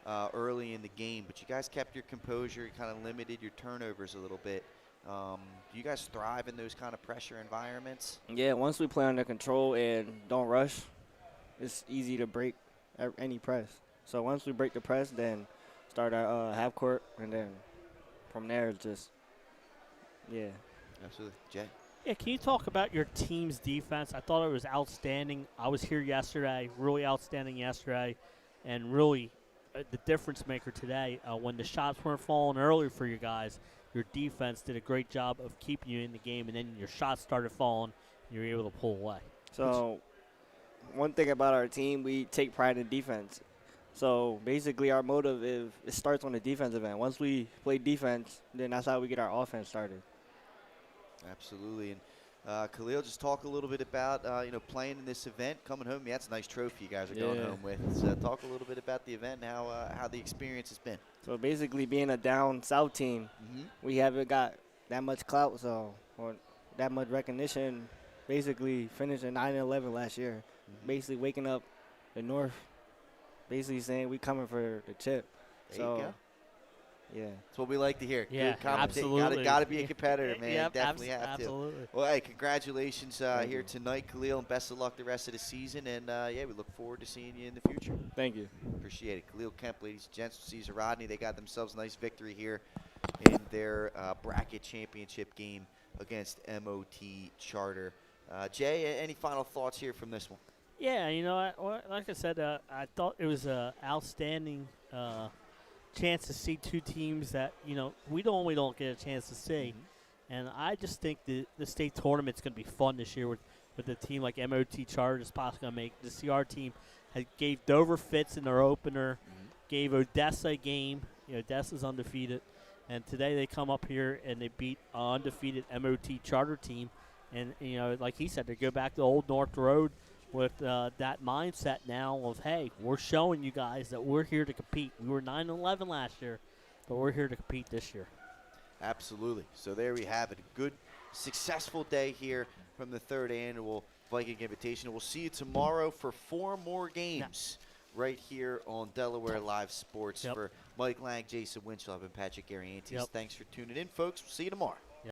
early in the game, but you guys kept your composure, kind of limited your turnovers a little bit. Do you guys thrive in those kind of pressure environments? Yeah, once we play under control and don't rush, it's easy to break any press. So once we break the press, then start our half court, and then from there it's just, yeah. Absolutely. Jay? Yeah, can you talk about your team's defense? I thought it was outstanding. I was here yesterday, really outstanding yesterday, and really the difference maker today. When the shots weren't falling early for you guys, your defense did a great job of keeping you in the game, and then your shots started falling, and you were able to pull away. So one thing about our team, we take pride in defense. So basically our motive is it starts on the defensive end. Once we play defense, then that's how we get our offense started. Absolutely. And Khalil, just talk a little bit about playing in this event, coming home. Yeah, that's a nice trophy you guys are going home with. So talk a little bit about the event and how the experience has been. So basically, being a down south team, we haven't got that much clout, or that much recognition. Basically, finishing 9-11 last year, basically waking up the North, basically saying we coming for the chip. There you go. Yeah, that's what we like to hear. Yeah, good absolutely. Got to be a competitor, man. Yep, Definitely have absolutely. to. Well, hey, congratulations here tonight, Khalil, and best of luck the rest of the season. And we look forward to seeing you in the future. Thank you. Appreciate it. Khalil Kemp, ladies and gents, Caesar Rodney, they got themselves a nice victory here in their bracket championship game against MOT Charter. Jay, any final thoughts here from this one? Yeah, like I said, I thought it was an outstanding chance to see two teams that we normally don't get a chance to see, and I just think the state tournament's going to be fun this year with a team like MOT Charter is possibly going to make. The CR team gave Dover fits in their opener, gave Odessa a game. Odessa's undefeated, and today they come up here and they beat an undefeated MOT Charter team, and like he said, they go back to Old North Road with that mindset now of, hey, we're showing you guys that we're here to compete. We were 9-11 last year, but we're here to compete this year. Absolutely. So there we have it. A good, successful day here from the third annual Viking Invitational. We'll see you tomorrow for 4 more games right here on Delaware Live Sports. For Mike Lang, Jason Winchell, and Patrick Ariantes. Thanks for tuning in, folks. We'll see you tomorrow.